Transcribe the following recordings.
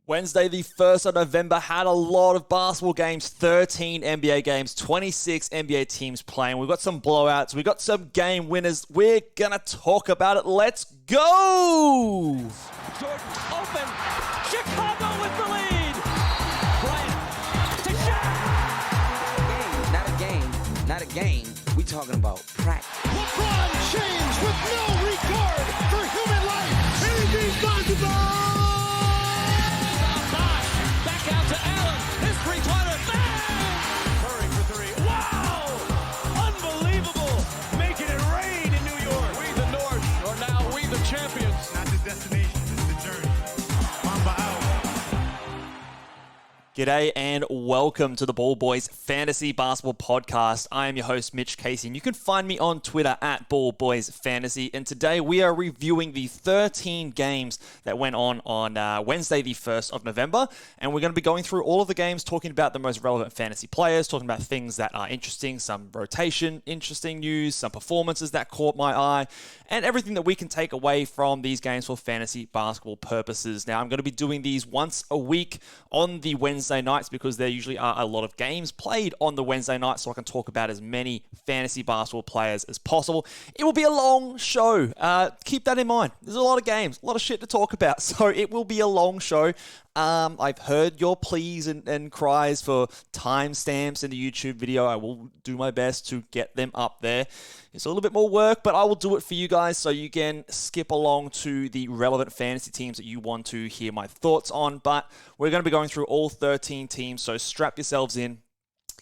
Wednesday, the 1st of November, had a lot of basketball games, 13 NBA games, 26 NBA teams playing. We've got some blowouts. We've got some game winners. We're going to talk about it. Let's go! Jordan open. Chicago with the lead. Bryant to Shaq. Not a game. We talking about practice. LeBron James with no regard for human life. Anything's possible! Back out to Allen. His three-pointer. Bang! Curry for three. Wow! Unbelievable. Making it rain in New York. We the North are now we the champions. Not the destination, it's the journey. Mamba out. G'day and welcome to the Ball Boys Fantasy Basketball Podcast. I am your host, Mitch Casey, and you can find me on Twitter at Ball Boys Fantasy. And today we are reviewing the 13 games that went on Wednesday, the 1st of November. And we're going to be going through all of the games, talking about the most relevant fantasy players, talking about things that are interesting, some rotation, interesting news, some performances that caught my eye, and everything that we can take away from these games for fantasy basketball purposes. Now, I'm going to be doing these once a week on the Wednesday nights because there usually are a lot of games played on the Wednesday night, so I can talk about as many fantasy basketball players as possible. It will be a long show. Keep that in mind. There's a lot of games, a lot of shit to talk about, so it will be a long show. I've heard your pleas and cries for timestamps in the YouTube video. I will do my best to get them up there. It's a little bit more work, but I will do it for you guys so you can skip along to the relevant fantasy teams that you want to hear my thoughts on. But we're going to be going through all 13 teams, so strap yourselves in.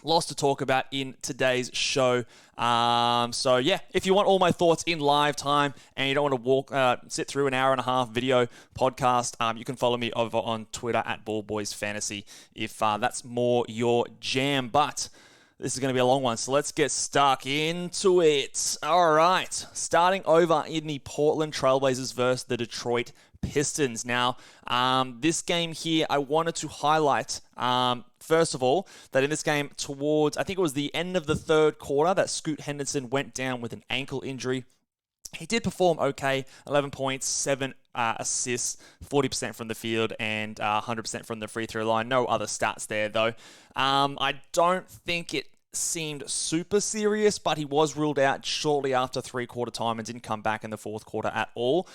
Lots to talk about in today's show. So yeah, if you want all my thoughts in live time and you don't want to sit through an hour and a half video podcast, you can follow me over on Twitter at BallBoysFantasy if that's more your jam. But this is going to be a long one, so let's get stuck into it. All right, starting over in the Portland Trailblazers versus the Detroit Pistons. Now, this game here, I wanted to highlight, first of all, that in this game towards, I think it was the end of the third quarter, that Scoot Henderson went down with an ankle injury. He did perform okay, 11 points, 7 assists, 40% from the field, and 100% from the free throw line. No other stats there, though. I don't think it seemed super serious, but he was ruled out shortly after three-quarter time and didn't come back in the fourth quarter at all.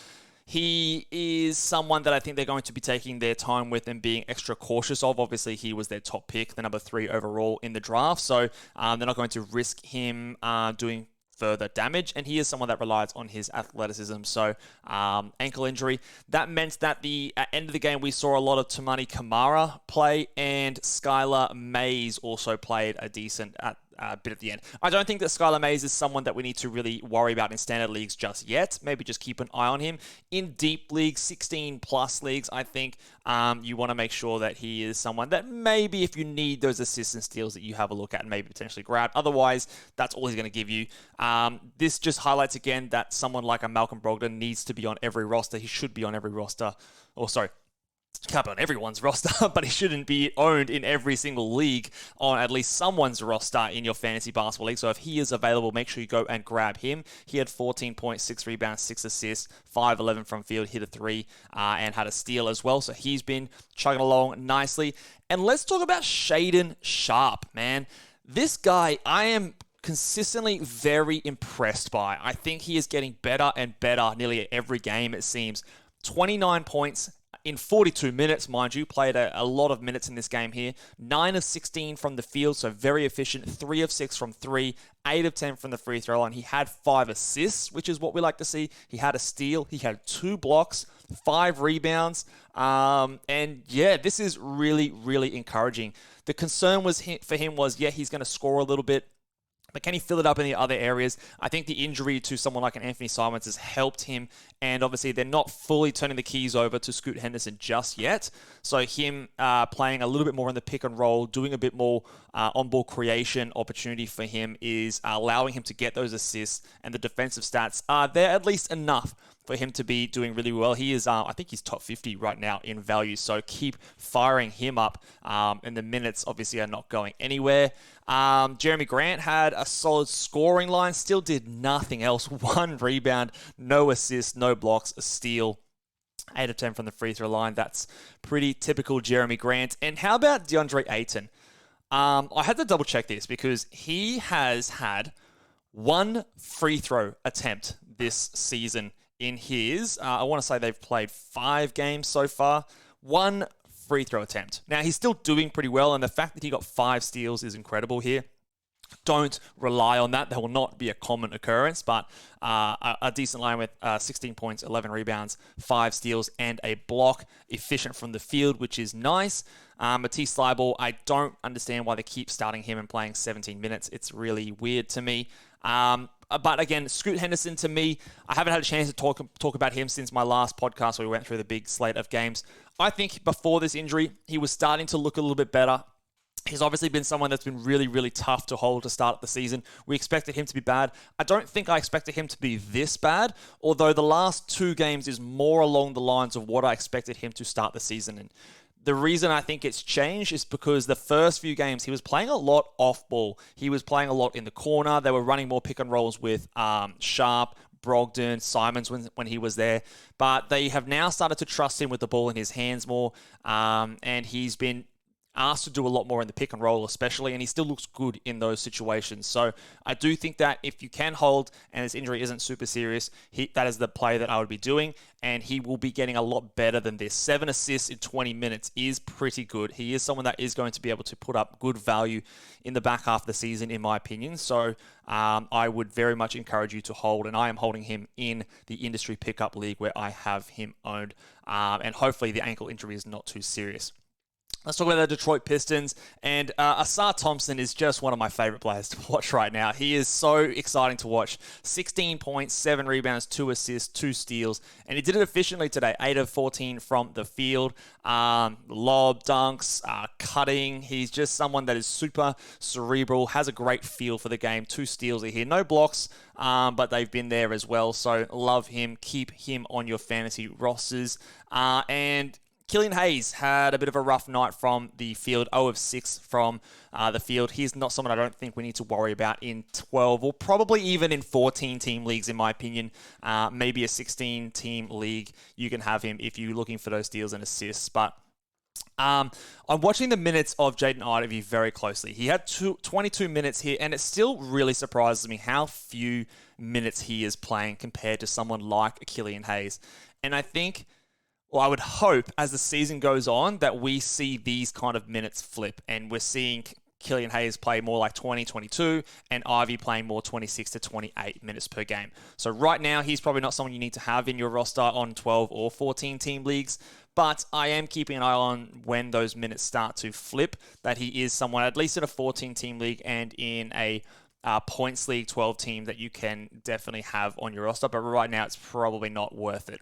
He is someone that I think they're going to be taking their time with and being extra cautious of. Obviously, he was their top pick, the number 3 overall in the draft, so they're not going to risk him doing further damage, and he is someone that relies on his athleticism. So ankle injury, that meant that at end of the game we saw a lot of Toumani Camara play, and Skylar Mays also played a decent bit at the end. I don't think that Skylar Mays is someone that we need to really worry about in standard leagues just yet. Maybe just keep an eye on him. In deep leagues, 16-plus leagues, I think you want to make sure that he is someone that maybe if you need those assists and steals that you have a look at and maybe potentially grab. Otherwise, that's all he's going to give you. This just highlights again that someone like a Malcolm Brogdon needs to be on every roster. He should be on every roster. Can't be on everyone's roster, but he shouldn't be owned in every single league on at least someone's roster in your fantasy basketball league. So if he is available, make sure you go and grab him. He had 14 points, 6 rebounds, 6 assists, 5-11 from field, hit a 3, and had a steal as well. So he's been chugging along nicely. And let's talk about Shaedon Sharpe, man. This guy, I am consistently very impressed by. I think he is getting better and better nearly every game, it seems. 29 points in 42 minutes, mind you, played a lot of minutes in this game here. 9 of 16 from the field, so very efficient. 3 of 6 from 3, 8 of 10 from the free throw line. He had 5 assists, which is what we like to see. He had a steal. He had 2 blocks, 5 rebounds. And yeah, this is really, really encouraging. The concern for him was, he's going to score a little bit, but can he fill it up in the other areas? I think the injury to someone like an Anthony Simons has helped him, and obviously they're not fully turning the keys over to Scoot Henderson just yet. So him playing a little bit more in the pick and roll, doing a bit more on-ball creation opportunity for him is allowing him to get those assists, and the defensive stats are there at least enough for him to be doing really well. He is, I think he's top 50 right now in value, so keep firing him up. And the minutes obviously are not going anywhere. Jeremy Grant had a solid scoring line, still did nothing else. 1 rebound, no assist, no blocks, a steal. 8 of 10 from the free throw line. That's pretty typical Jeremy Grant. And how about DeAndre Ayton? I had to double check this because he has had one free throw attempt this season in his, I want to say they've played 5 games so far. One free throw attempt. Now, he's still doing pretty well, and the fact that he got 5 steals is incredible here. Don't rely on that. That will not be a common occurrence, but a decent line with 16 points, 11 rebounds, 5 steals, and a block. Efficient from the field, which is nice. Matisse Thybulle, I don't understand why they keep starting him and playing 17 minutes. It's really weird to me. But again, Scoot Henderson, to me, I haven't had a chance to talk about him since my last podcast where we went through the big slate of games. I think before this injury, he was starting to look a little bit better. He's obviously been someone that's been really, really tough to hold to start the season. We expected him to be bad. I don't think I expected him to be this bad, although the last 2 games is more along the lines of what I expected him to start the season in. The reason I think it's changed is because the first few games, he was playing a lot off ball. He was playing a lot in the corner. They were running more pick and rolls with Sharp, Brogdon, Simons when he was there. But they have now started to trust him with the ball in his hands more. And he's been asked to do a lot more in the pick and roll especially, and he still looks good in those situations. So I do think that if you can hold and his injury isn't super serious, that is the play that I would be doing, and he will be getting a lot better than this. 7 assists in 20 minutes is pretty good. He is someone that is going to be able to put up good value in the back half of the season, in my opinion. So I would very much encourage you to hold, and I am holding him in the industry pickup league where I have him owned, and hopefully the ankle injury is not too serious. Let's talk about the Detroit Pistons, and Asar Thompson is just one of my favorite players to watch right now. He is so exciting to watch. 16 points, 7 rebounds, 2 assists, 2 steals, and he did it efficiently today. 8 of 14 from the field, lob, dunks, cutting. He's just someone that is super cerebral, has a great feel for the game. 2 steals here. No blocks, but they've been there as well, so love him. Keep him on your fantasy rosters. And Killian Hayes had a bit of a rough night from the field, 0 of 6 from the field. He's not someone I don't think we need to worry about in 12 or probably even in 14-team leagues, in my opinion. Maybe a 16-team league, you can have him if you're looking for those steals and assists. But I'm watching the minutes of Jaden Ivey very closely. He had 22 minutes here, and it still really surprises me how few minutes he is playing compared to someone like Killian Hayes. And I think, well, I would hope as the season goes on that we see these kind of minutes flip, and we're seeing Killian Hayes play more like 20, 22, and Ivy playing more 26 to 28 minutes per game. So right now, he's probably not someone you need to have in your roster on 12 or 14 team leagues, but I am keeping an eye on when those minutes start to flip, that he is someone, at least in a 14 team league and in a points league 12 team, that you can definitely have on your roster, but right now it's probably not worth it.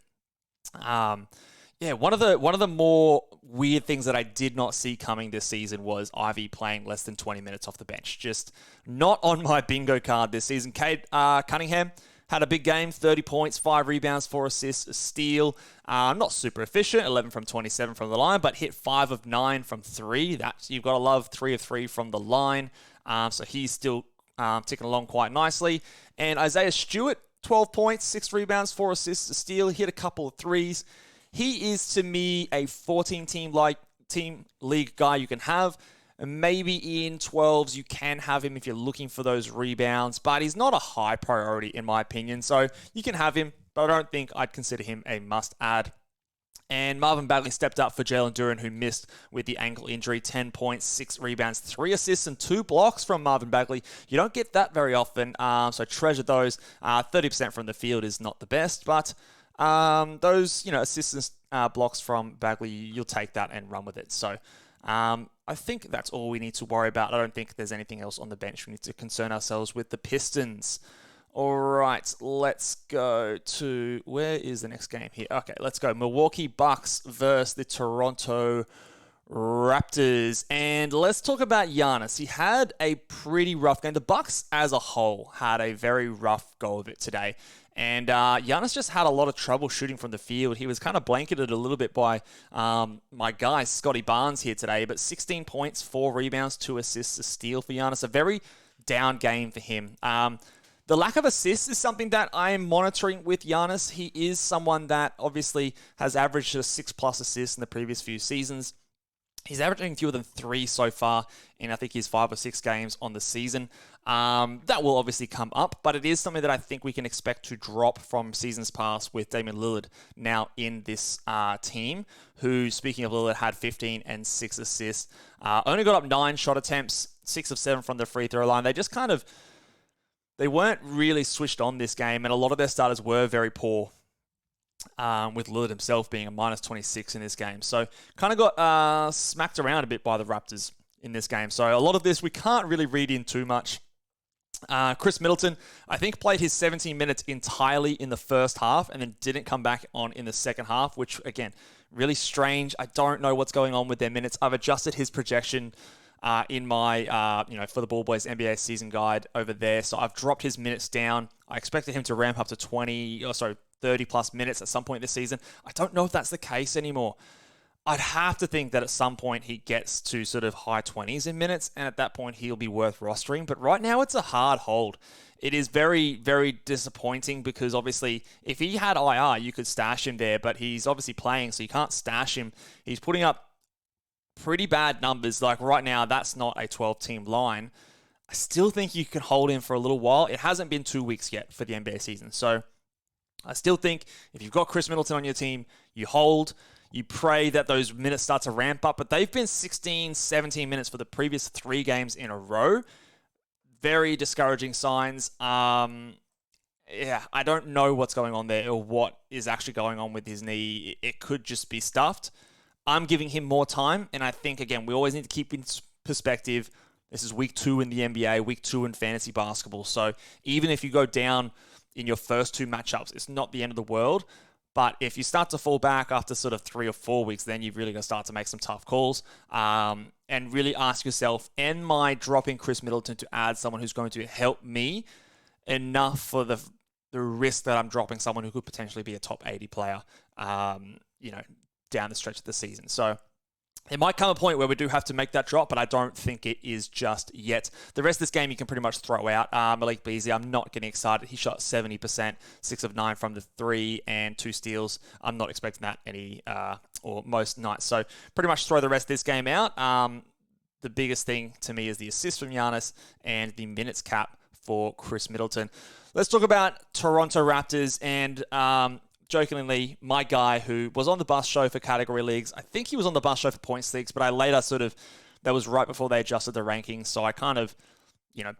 Yeah, one of the more weird things that I did not see coming this season was Ivy playing less than 20 minutes off the bench. Just not on my bingo card this season. Cade Cunningham had a big game, 30 points, 5 rebounds, 4 assists, a steal. Not super efficient, 11 from 27 from the line, but hit 5 of 9 from 3. You've got to love 3 of 3 from the line. So he's still ticking along quite nicely. And Isaiah Stewart, 12 points, 6 rebounds, 4 assists, a steal. Hit a couple of threes. He is, to me, a 14-team league guy you can have. Maybe in 12s you can have him if you're looking for those rebounds, but he's not a high priority in my opinion. So you can have him, but I don't think I'd consider him a must-add. And Marvin Bagley stepped up for Jalen Duren, who missed with the ankle injury. 10 points, 6 rebounds, 3 assists, and 2 blocks from Marvin Bagley. You don't get that very often, so treasure those. 30% from the field is not the best, but those, assists blocks from Bagley, you'll take that and run with it. So I think that's all we need to worry about. I don't think there's anything else on the bench we need to concern ourselves with. The Pistons. All right, let's go to, where is the next game here? Okay, let's go. Milwaukee Bucks versus the Toronto Raptors. And let's talk about Giannis. He had a pretty rough game. The Bucks as a whole had a very rough go of it today. And Giannis just had a lot of trouble shooting from the field. He was kind of blanketed a little bit by my guy, Scotty Barnes, here today. But 16 points, 4 rebounds, 2 assists, a steal for Giannis. A very down game for him. The lack of assists is something that I am monitoring with Giannis. He is someone that obviously has averaged a 6+ assists in the previous few seasons. He's averaging fewer than 3 so far in, I think, his 5 or 6 games on the season. That will obviously come up, but it is something that I think we can expect to drop from seasons past with Damian Lillard now in this team, who, speaking of Lillard, had 15 and 6 assists. Only got up 9 shot attempts, 6 of 7 from the free throw line. They just they weren't really switched on this game, and a lot of their starters were very poor. With Lillard himself being a -26 in this game. So kind of got smacked around a bit by the Raptors in this game. So a lot of this we can't really read in too much. Chris Middleton, I think, played his 17 minutes entirely in the first half and then didn't come back on in the second half, which, again, really strange. I don't know what's going on with their minutes. I've adjusted his projection in my, for the Ball Boys NBA season guide over there. So I've dropped his minutes down. I expected him to ramp up to 30+ minutes at some point this season. I don't know if that's the case anymore. I'd have to think that at some point he gets to sort of high 20s in minutes, and at that point he'll be worth rostering. But right now it's a hard hold. It is very, very disappointing because obviously if he had IR, you could stash him there, but he's obviously playing, so you can't stash him. He's putting up pretty bad numbers. Like right now, that's not a 12-team line. I still think you can hold him for a little while. It hasn't been 2 weeks yet for the NBA season, so I still think if you've got Chris Middleton on your team, you hold, you pray that those minutes start to ramp up. But they've been 16, 17 minutes for the previous 3 games in a row. Very discouraging signs. I don't know what's going on there or what is actually going on with his knee. It could just be stuffed. I'm giving him more time. And I think, again, we always need to keep in perspective. This is week 2 in the NBA, week 2 in fantasy basketball. So even if you go down in your first 2 matchups, it's not the end of the world. But if you start to fall back after sort of 3 or 4 weeks, then you've really got to start to make some tough calls and really ask yourself, am I dropping Chris Middleton to add someone who's going to help me enough for the risk that I'm dropping someone who could potentially be a top 80 player, down the stretch of the season. So it might come a point where we do have to make that drop, but I don't think it is just yet. The rest of this game you can pretty much throw out. Malik Beasley, I'm not getting excited. He shot 70%, 6 of 9 from the 3 and 2 steals. I'm not expecting that or most nights. So pretty much throw the rest of this game out. The biggest thing to me is the assist from Giannis and the minutes cap for Chris Middleton. Let's talk about Toronto Raptors and jokingly, my guy who was on the bus show for category leagues. I think he was on the bus show for points leagues, but I later that was right before they adjusted the rankings. So I kind of,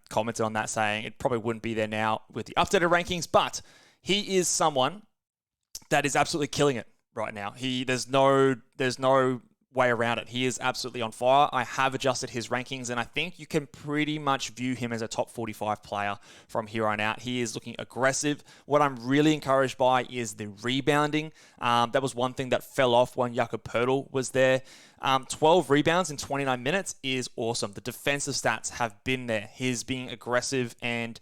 commented on that saying it probably wouldn't be there now with the updated rankings, but he is someone that is absolutely killing it right now. There's no way around it. He is absolutely on fire. I have adjusted his rankings, and I think you can pretty much view him as a top 45 player from here on out. He is looking aggressive. What I'm really encouraged by is the rebounding. That was one thing that fell off when Jakob Poeltl was there. 12 rebounds in 29 minutes is awesome. The defensive stats have been there. He's being aggressive and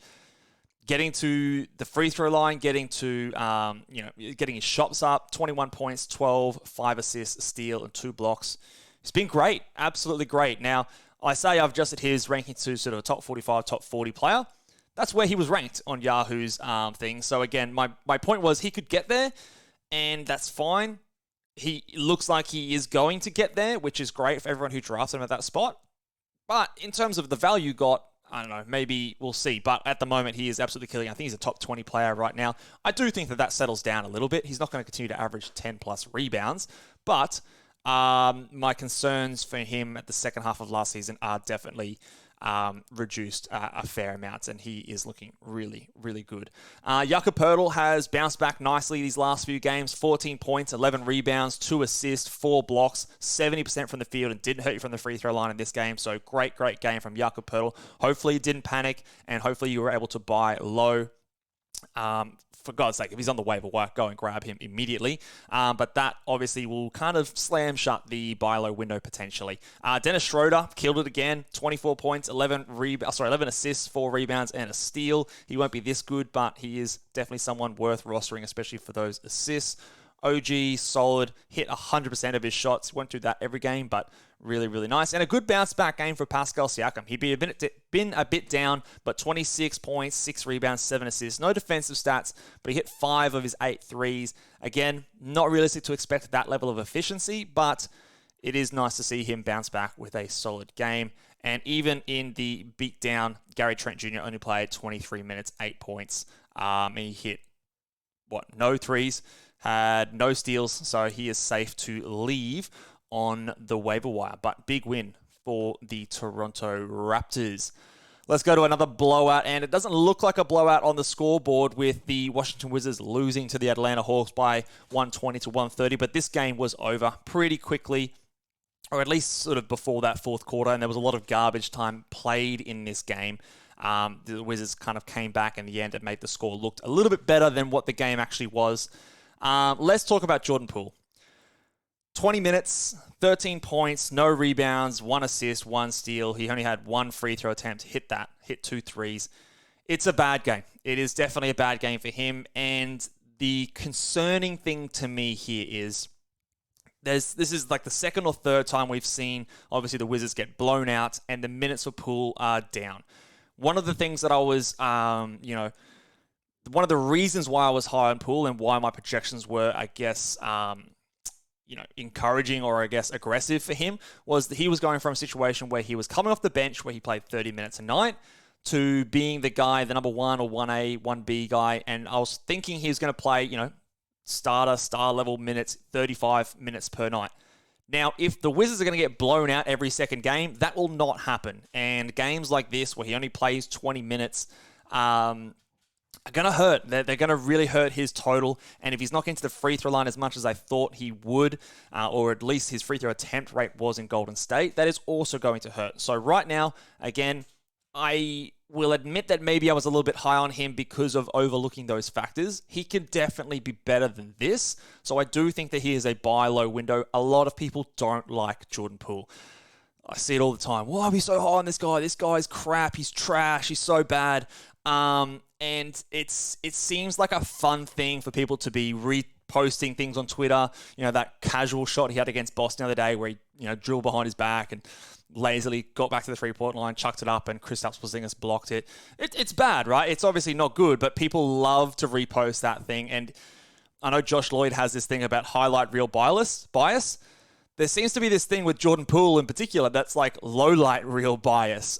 getting to the free throw line, getting his shots up, 21 points, 12, 5 assists, a steal, and 2 blocks. It's been great, absolutely great. Now, I say I've adjusted his ranking to sort of a top 45, top 40 player. That's where he was ranked on Yahoo's thing. So again, my point was he could get there, and that's fine. He looks like he is going to get there, which is great for everyone who drafts him at that spot. But in terms of the value got, I don't know, maybe we'll see. But at the moment, he is absolutely killing. I think he's a top 20 player right now. I do think that settles down a little bit. He's not going to continue to average 10+ rebounds. But my concerns for him at the second half of last season are definitely reduced a fair amount, and he is looking really, really good. Jakob Poeltl has bounced back nicely these last few games. 14 points, 11 rebounds, 2 assists, 4 blocks, 70% from the field, and didn't hurt you from the free throw line in this game. So great game from Jakob Poeltl. Hopefully you didn't panic, and hopefully you were able to buy low. For God's sake, if he's on the waiver wire, go and grab him immediately. But that obviously will kind of slam shut the buy low window potentially. Dennis Schroeder killed it again. 24 points, 11 assists, 4 rebounds, and a steal. He won't be this good, but he is definitely someone worth rostering, especially for those assists. OG, solid, hit 100% of his shots. Won't do that every game, but really, really nice. And a good bounce-back game for Pascal Siakam. He'd been a bit down, but 26 points, 6 rebounds, 7 assists. No defensive stats, but he hit 5 of his 8 threes. Again, not realistic to expect that level of efficiency, but it is nice to see him bounce back with a solid game. And even in the beatdown, Gary Trent Jr. only played 23 minutes, 8 points. And he hit, no threes, had no steals, so he is safe to leave on the waiver wire. But big win for the Toronto Raptors. Let's go to another blowout, and it doesn't look like a blowout on the scoreboard with the Washington Wizards losing to the Atlanta Hawks by 120 to 130, but this game was over pretty quickly, or at least sort of before that fourth quarter, and there was a lot of garbage time played in this game. The Wizards kind of came back in the end and made the score look a little bit better than what the game actually was. Let's talk about Jordan Poole. 20 minutes, 13 points, no rebounds, 1 assist, 1 steal. He only had 1 free throw attempt, hit 2 threes. It's a bad game. It is definitely a bad game for him. And the concerning thing to me here is this is like the second or third time we've seen, obviously, the Wizards get blown out and the minutes for Poole are down. One of the things that I was, one of the reasons why I was high on Poole and why my projections were, I guess, encouraging or I guess aggressive for him was that he was going from a situation where he was coming off the bench where he played 30 minutes a night to being the guy, the number 1 or 1A, 1B guy. And I was thinking he was going to play, star level minutes, 35 minutes per night. Now, if the Wizards are going to get blown out every second game, that will not happen. And games like this, where he only plays 20 minutes, are going to hurt. They're going to really hurt his total. And if he's not getting to the free throw line as much as I thought he would, or at least his free throw attempt rate was in Golden State, that is also going to hurt. So right now, again, I will admit that maybe I was a little bit high on him because of overlooking those factors. He can definitely be better than this. So I do think that he is a buy low window. A lot of people don't like Jordan Poole. I see it all the time. Why are we so high on this guy? This guy's crap. He's trash. He's so bad. And it seems like a fun thing for people to be reposting things on Twitter. That casual shot he had against Boston the other day where he, drilled behind his back and lazily got back to the three-point line, chucked it up, and Kristaps Porzingis blocked it. It's bad, right? It's obviously not good, but people love to repost that thing. And I know Josh Lloyd has this thing about highlight reel bias. There seems to be this thing with Jordan Poole in particular that's like low light reel bias.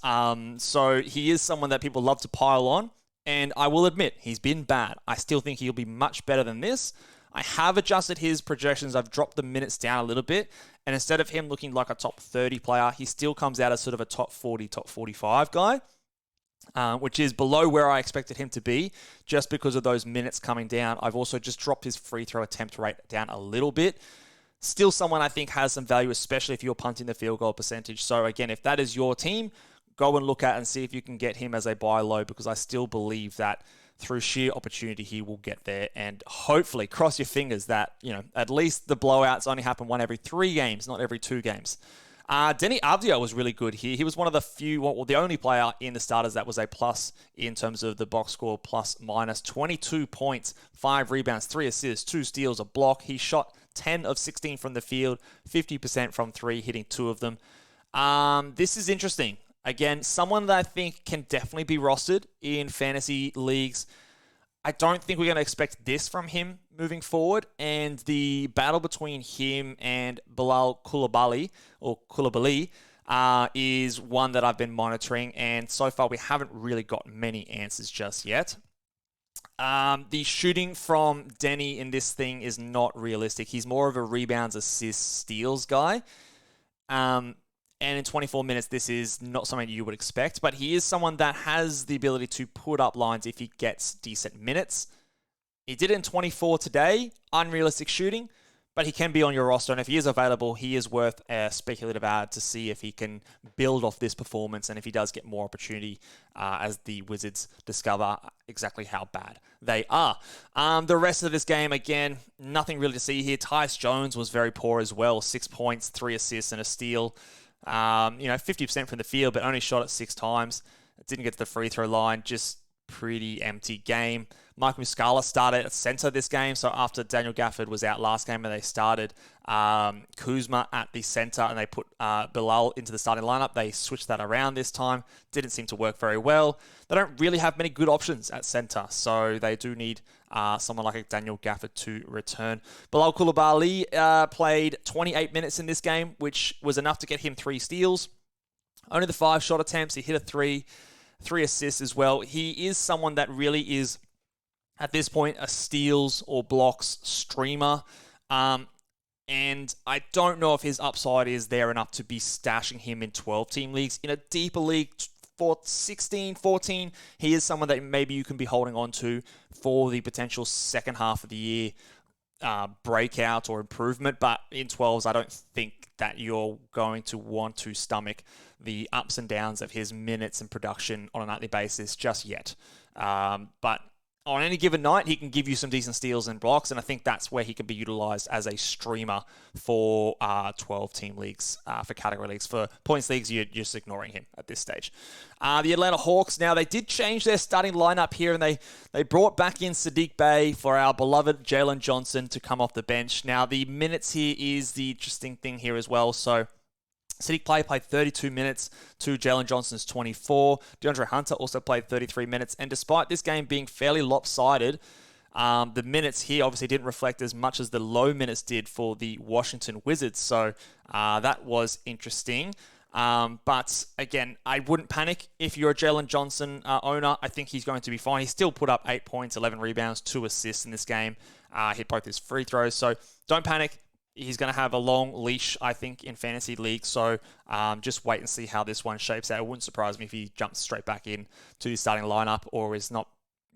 So he is someone that people love to pile on. And I will admit, he's been bad. I still think he'll be much better than this. I have adjusted his projections. I've dropped the minutes down a little bit. And instead of him looking like a top 30 player, he still comes out as sort of a top 40, top 45 guy, which is below where I expected him to be just because of those minutes coming down. I've also just dropped his free throw attempt rate down a little bit. Still someone I think has some value, especially if you're punting the field goal percentage. So again, if that is your team, go and look at and see if you can get him as a buy low, because I still believe that through sheer opportunity, he will get there. And hopefully, cross your fingers that, at least the blowouts only happen one every 3 games, not every 2 games. Denny Avdia was really good here. He was one of the only player in the starters that was a plus in terms of the box score, plus minus. 22 points, 5 rebounds, 3 assists, 2 steals, a block. He shot 10 of 16 from the field, 50% from 3, hitting 2 of them. This is interesting. Again, someone that I think can definitely be rostered in fantasy leagues. I don't think we're going to expect this from him moving forward. And the battle between him and Bilal Coulibaly is one that I've been monitoring. And so far, we haven't really got many answers just yet. The shooting from Denny in this thing is not realistic. He's more of a rebounds, assists, steals guy. And in 24 minutes, this is not something you would expect. But he is someone that has the ability to put up lines if he gets decent minutes. He did it in 24 today. Unrealistic shooting. But he can be on your roster. And if he is available, he is worth a speculative ad to see if he can build off this performance. And if he does get more opportunity as the Wizards discover exactly how bad they are. The rest of this game, again, nothing really to see here. Tyus Jones was very poor as well. 6 points, 3 assists, and a steal. 50% from the field, but only shot it 6 times. It didn't get to the free throw line. Just pretty empty game. Mike Muscala started at center this game. So after Daniel Gafford was out last game and they started Kuzma at the center and they put Bilal into the starting lineup, they switched that around this time. Didn't seem to work very well. They don't really have many good options at center, so they do need someone like a Daniel Gafford to return. Bilal Coulibaly played 28 minutes in this game, which was enough to get him 3 steals. Only the 5 shot attempts. He hit a 3 assists as well. He is someone that really is, at this point, a steals or blocks streamer. And I don't know if his upside is there enough to be stashing him in 12-team leagues. In a deeper league, for 16, 14, he is someone that maybe you can be holding on to for the potential second half of the year breakout or improvement. But in 12s, I don't think that you're going to want to stomach the ups and downs of his minutes and production on a nightly basis just yet. But on any given night, he can give you some decent steals and blocks, and I think that's where he can be utilized as a streamer for 12-team leagues, for category leagues. For points leagues, you're just ignoring him at this stage. The Atlanta Hawks, now they did change their starting lineup here, and they brought back in Sadiq Bey for our beloved Jalen Johnson to come off the bench. Now, the minutes here is the interesting thing here as well, so Sadiq Bey played 32 minutes to Jalen Johnson's 24. DeAndre Hunter also played 33 minutes. And despite this game being fairly lopsided, the minutes here obviously didn't reflect as much as the low minutes did for the Washington Wizards. So that was interesting. But again, I wouldn't panic if you're a Jalen Johnson owner. I think he's going to be fine. He still put up 8 points, 11 rebounds, 2 assists in this game. Hit both his free throws. So don't panic. He's going to have a long leash, I think, in fantasy leagues. So just wait and see how this one shapes out. It wouldn't surprise me if he jumps straight back in to the starting lineup or it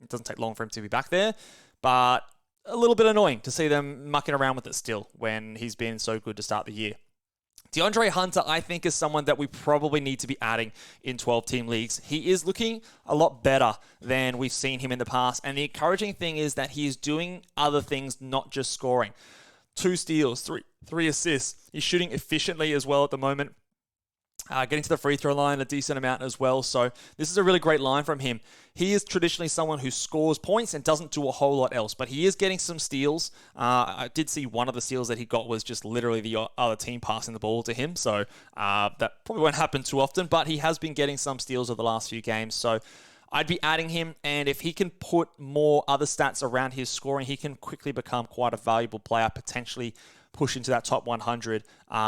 doesn't take long for him to be back there. But a little bit annoying to see them mucking around with it still when he's been so good to start the year. DeAndre Hunter, I think, is someone that we probably need to be adding in 12-team leagues. He is looking a lot better than we've seen him in the past. And the encouraging thing is that he is doing other things, not just scoring. 2 steals, 3 assists. He's shooting efficiently as well at the moment. Getting to the free throw line a decent amount as well. So this is a really great line from him. He is traditionally someone who scores points and doesn't do a whole lot else, but he is getting some steals. I did see one of the steals that he got was just literally the other team passing the ball to him. So that probably won't happen too often, but he has been getting some steals over the last few games. So I'd be adding him, and if he can put more other stats around his scoring, he can quickly become quite a valuable player, potentially push into that top 100,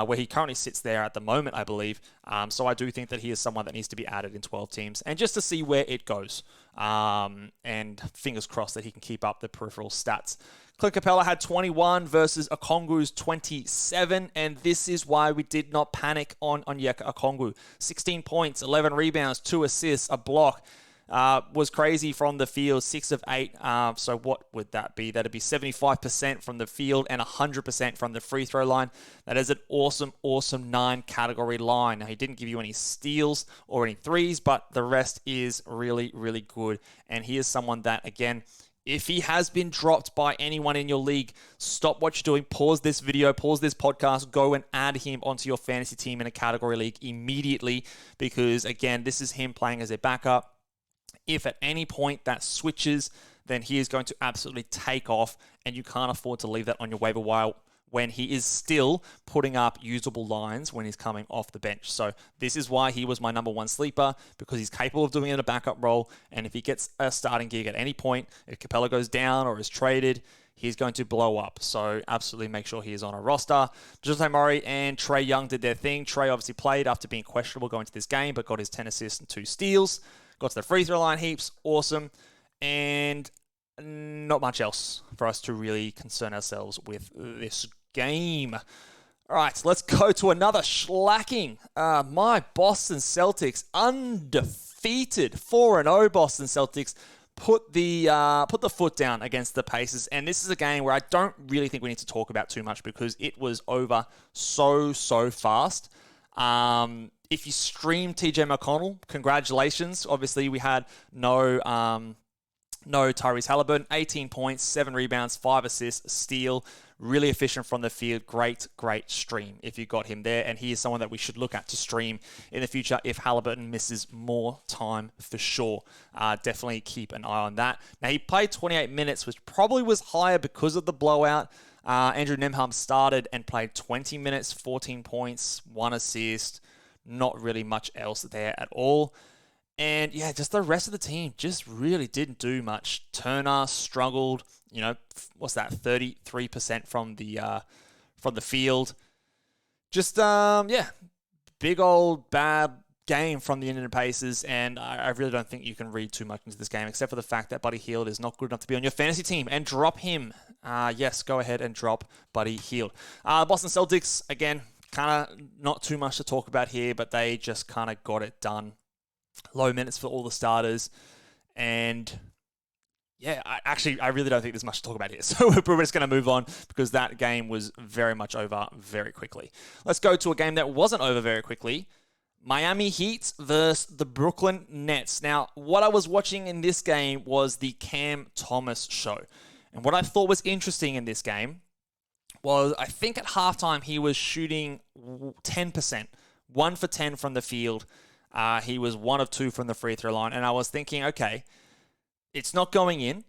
where he currently sits there at the moment, I believe. So I do think that he is someone that needs to be added in 12 teams, and just to see where it goes. And fingers crossed that he can keep up the peripheral stats. Clint Capella had 21 versus Okongwu's 27, and this is why we did not panic on Onyeka Okongwu. 16 points, 11 rebounds, 2 assists, a block. Was crazy from the field, 6 of 8. So what would that be? That'd be 75% from the field and 100% from the free throw line. That is an awesome 9-category line. Now, he didn't give you any steals or any threes, but the rest is really, really good. And he is someone that, again, if he has been dropped by anyone in your league, stop what you're doing, pause this video, pause this podcast, go and add him onto your fantasy team in a category league immediately, because, again, this is him playing as a backup. If at any point that switches, then he is going to absolutely take off, and you can't afford to leave that on your waiver wire when he is still putting up usable lines when he's coming off the bench. So this is why he was my number 1 sleeper, because he's capable of doing it in a backup role, and if he gets a starting gig at any point, if Capella goes down or is traded, he's going to blow up. So absolutely make sure he is on a roster. Dejounte Murray and Trae Young did their thing. Trae obviously played after being questionable going into this game, but got his 10 assists and 2 steals. Got to the free throw line heaps. Awesome. And not much else for us to really concern ourselves with this game. All right, let's go to another shellacking. My Boston Celtics, undefeated 4-0 Boston Celtics, put the foot down against the Pacers. And this is a game where I don't really think we need to talk about too much because it was over so fast. If you stream TJ McConnell, congratulations. Obviously, we had no Tyrese Halliburton. 18 points, 7 rebounds, 5 assists, steal. really efficient from the field. Great stream if you got him there. And he is someone that we should look at to stream in the future if Halliburton misses more time for sure. Definitely keep an eye on that. Now, he played 28 minutes, which probably was higher because of the blowout. Andrew Nemham started and played 20 minutes, 14 points, 1 assist. Not really much else there at all. And yeah, just the rest of the team just really didn't do much. Turner struggled, what's that, 33% from the field. Just, big old bad game from the Indiana Pacers, and I really don't think you can read too much into this game, except for the fact that Buddy Hield is not good enough to be on your fantasy team, and drop him. Yes, go ahead and drop Buddy Hield. Boston Celtics, again, kind of not too much to talk about here, but they just kind of got it done. Low minutes for all the starters, and yeah, I really don't think there's much to talk about here. So we're just going to move on because that game was very much over very quickly. Let's go to a game that wasn't over very quickly. Miami Heat versus the Brooklyn Nets. Now, what I was watching in this game was the Cam Thomas show. And what I thought was interesting in this game was I think at halftime he was shooting 10%, 1 for 10 from the field. He was 1 of 2 from the free throw line. And I was thinking, okay, it's not going in.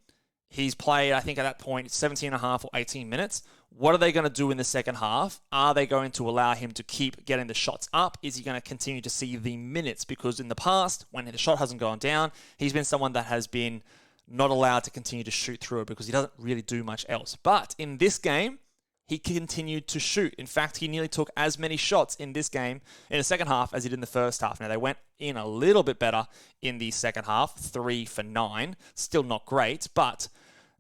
He's played, I think at that point, 17 and a half or 18 minutes. What are they going to do in the second half? Are they going to allow him to keep getting the shots up? Is he going to continue to see the minutes? Because in the past, when the shot hasn't gone down, he's been someone that has been not allowed to continue to shoot through it because he doesn't really do much else. But in this game, he continued to shoot. In fact, he nearly took as many shots in this game in the second half as he did in the first half. Now, they went in a little bit better in the second half, 3 for 9. Still not great, but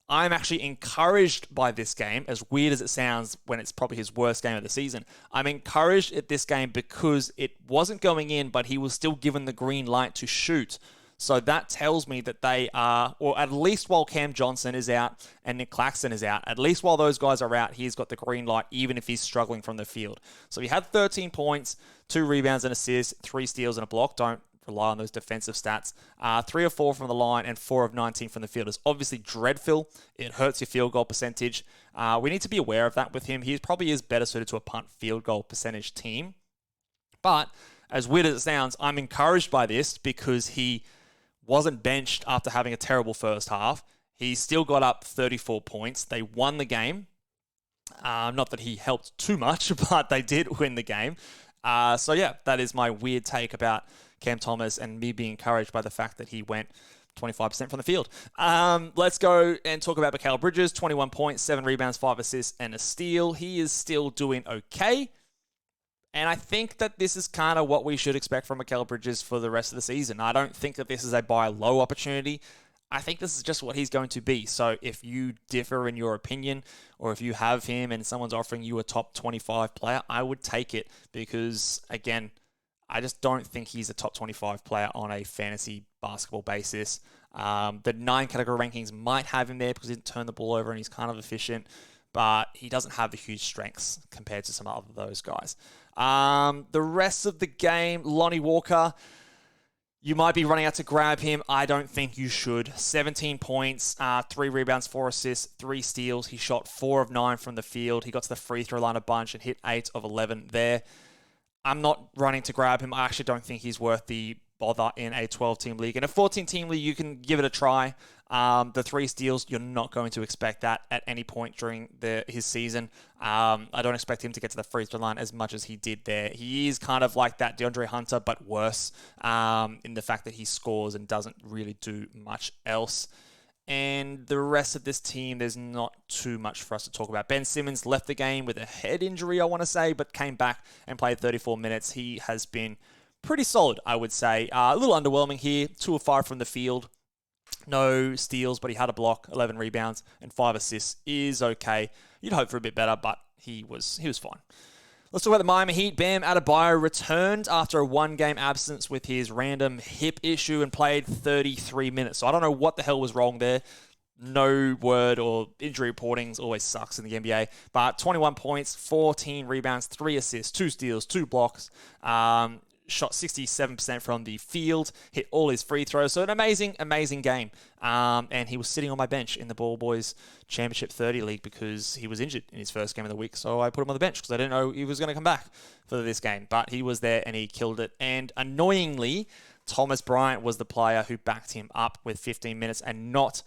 I'm actually encouraged by this game, as weird as it sounds when it's probably his worst game of the season. I'm encouraged at this game because it wasn't going in, but he was still given the green light to shoot. So that tells me that they are, or at least while Cam Johnson is out and Nick Claxton is out, at least while those guys are out, he's got the green light, even if he's struggling from the field. So he had 13 points, 2 rebounds and assists, 3 steals and a block. Don't rely on those defensive stats. 3 of 4 from the line and 4 of 19 from the field is obviously dreadful. It hurts your field goal percentage. We need to be aware of that with him. He probably is better suited to a punt field goal percentage team. But as weird as it sounds, I'm encouraged by this because he wasn't benched after having a terrible first half. He still got up 34 points. They won the game. Not that he helped too much, but they did win the game. So yeah, that is my weird take about Cam Thomas and me being encouraged by the fact that he went 25% from the field. Let's go and talk about Mikal Bridges. 21 points, 7 rebounds, 5 assists, and a steal. He is still doing okay. And I think that this is kind of what we should expect from Mikal Bridges for the rest of the season. I don't think that this is a buy low opportunity. I think this is just what he's going to be. So if you differ in your opinion, or if you have him and someone's offering you a top 25 player, I would take it because, again, I just don't think he's a top 25 player on a fantasy basketball basis. The 9 category rankings might have him there because he didn't turn the ball over and he's kind of efficient, but he doesn't have the huge strengths compared to some of those guys. The rest of the game, Lonnie Walker, you might be running out to grab him. I don't think you should. 17 points, 3 rebounds, 4 assists, 3 steals. He shot 4 of 9 from the field. He got to the free throw line a bunch and hit 8 of 11 there. I'm not running to grab him. I actually don't think he's worth the bother in a 12-team league. In a 14-team league, you can give it a try. The 3 steals, you're not going to expect that at any point during his season. I don't expect him to get to the free throw line as much as he did there. He is kind of like that DeAndre Hunter, but worse in the fact that he scores and doesn't really do much else. And the rest of this team, there's not too much for us to talk about. Ben Simmons left the game with a head injury, I want to say, but came back and played 34 minutes. He has been pretty solid, I would say. A little underwhelming here. 2 of 5 from the field. No steals, but he had a block, 11 rebounds, and 5 assists is okay. You'd hope for a bit better, but he was fine. Let's talk about the Miami Heat. Bam Adebayo returned after a 1-game absence with his random hip issue and played 33 minutes. So I don't know what the hell was wrong there. No word or injury reportings always sucks in the NBA. But 21 points, 14 rebounds, 3 assists, 2 steals, 2 blocks. shot 67% from the field, hit all his free throws. So an amazing, amazing game. And he was sitting on my bench in the Ball Boys Championship 30 League because he was injured in his first game of the week. So I put him on the bench because I didn't know he was going to come back for this game. But he was there and he killed it. And annoyingly, Thomas Bryant was the player who backed him up with 15 minutes and not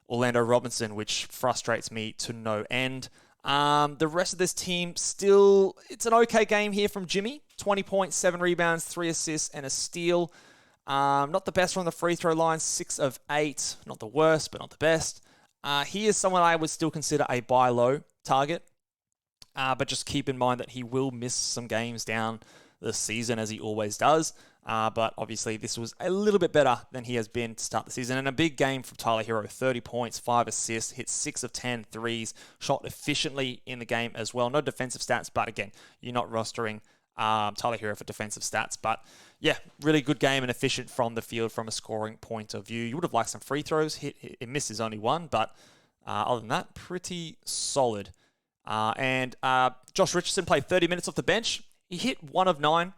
Orlando Robinson, which frustrates me to no end. The rest of this team still, it's an okay game here from Jimmy. 20 points, 7 rebounds, 3 assists, and a steal. Not the best from the free throw line, 6 of 8. Not the worst, but not the best. He is someone I would still consider a buy low target. But just keep in mind that he will miss some games down this season, as he always does. But obviously, this was a little bit better than he has been to start the season. And a big game from Tyler Hero, 30 points, 5 assists, hit 6 of 10 threes, shot efficiently in the game as well. No defensive stats, but again, you're not rostering Tyler Hero for defensive stats. But yeah, really good game and efficient from the field from a scoring point of view. You would have liked some free throws. It misses only one, but other than that, pretty solid. And Josh Richardson played 30 minutes off the bench. He hit 1 of 9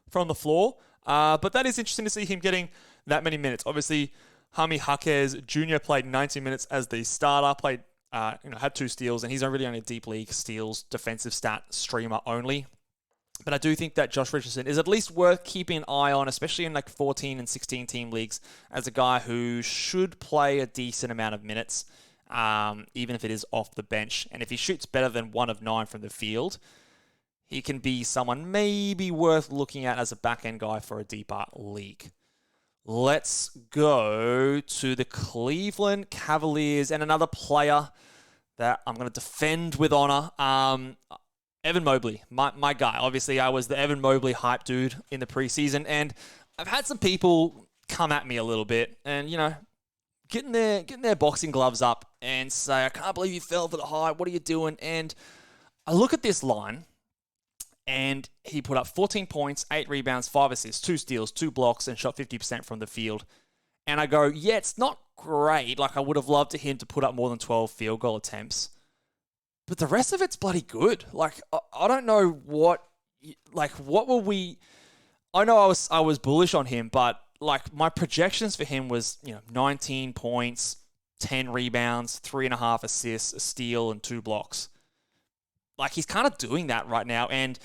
from the floor. But that is interesting to see him getting that many minutes. Obviously, Jaime Jaquez Jr. played 90 minutes as the starter, had 2 steals, and he's really only a deep league steals defensive stat streamer only. But I do think that Josh Richardson is at least worth keeping an eye on, especially in like 14 and 16 team leagues, as a guy who should play a decent amount of minutes, even if it is off the bench. And if he shoots better than 1 of 9 from the field, he can be someone maybe worth looking at as a back-end guy for a deeper league. Let's go to the Cleveland Cavaliers and another player that I'm going to defend with honor. Evan Mobley, my guy. Obviously, I was the Evan Mobley hype dude in the preseason, and I've had some people come at me a little bit and, getting their boxing gloves up and say, I can't believe you fell for the hype. What are you doing? And I look at this line, and he put up 14 points, 8 rebounds, 5 assists, 2 steals, 2 blocks, and shot 50% from the field. And I go, yeah, it's not great. Like, I would have loved him to put up more than 12 field goal attempts. But the rest of it's bloody good. Like, I don't know what were we... I know I was bullish on him, but, like, my projections for him was, 19 points, 10 rebounds, 3.5 assists, a steal, and 2 blocks. Like, he's kind of doing that right now, and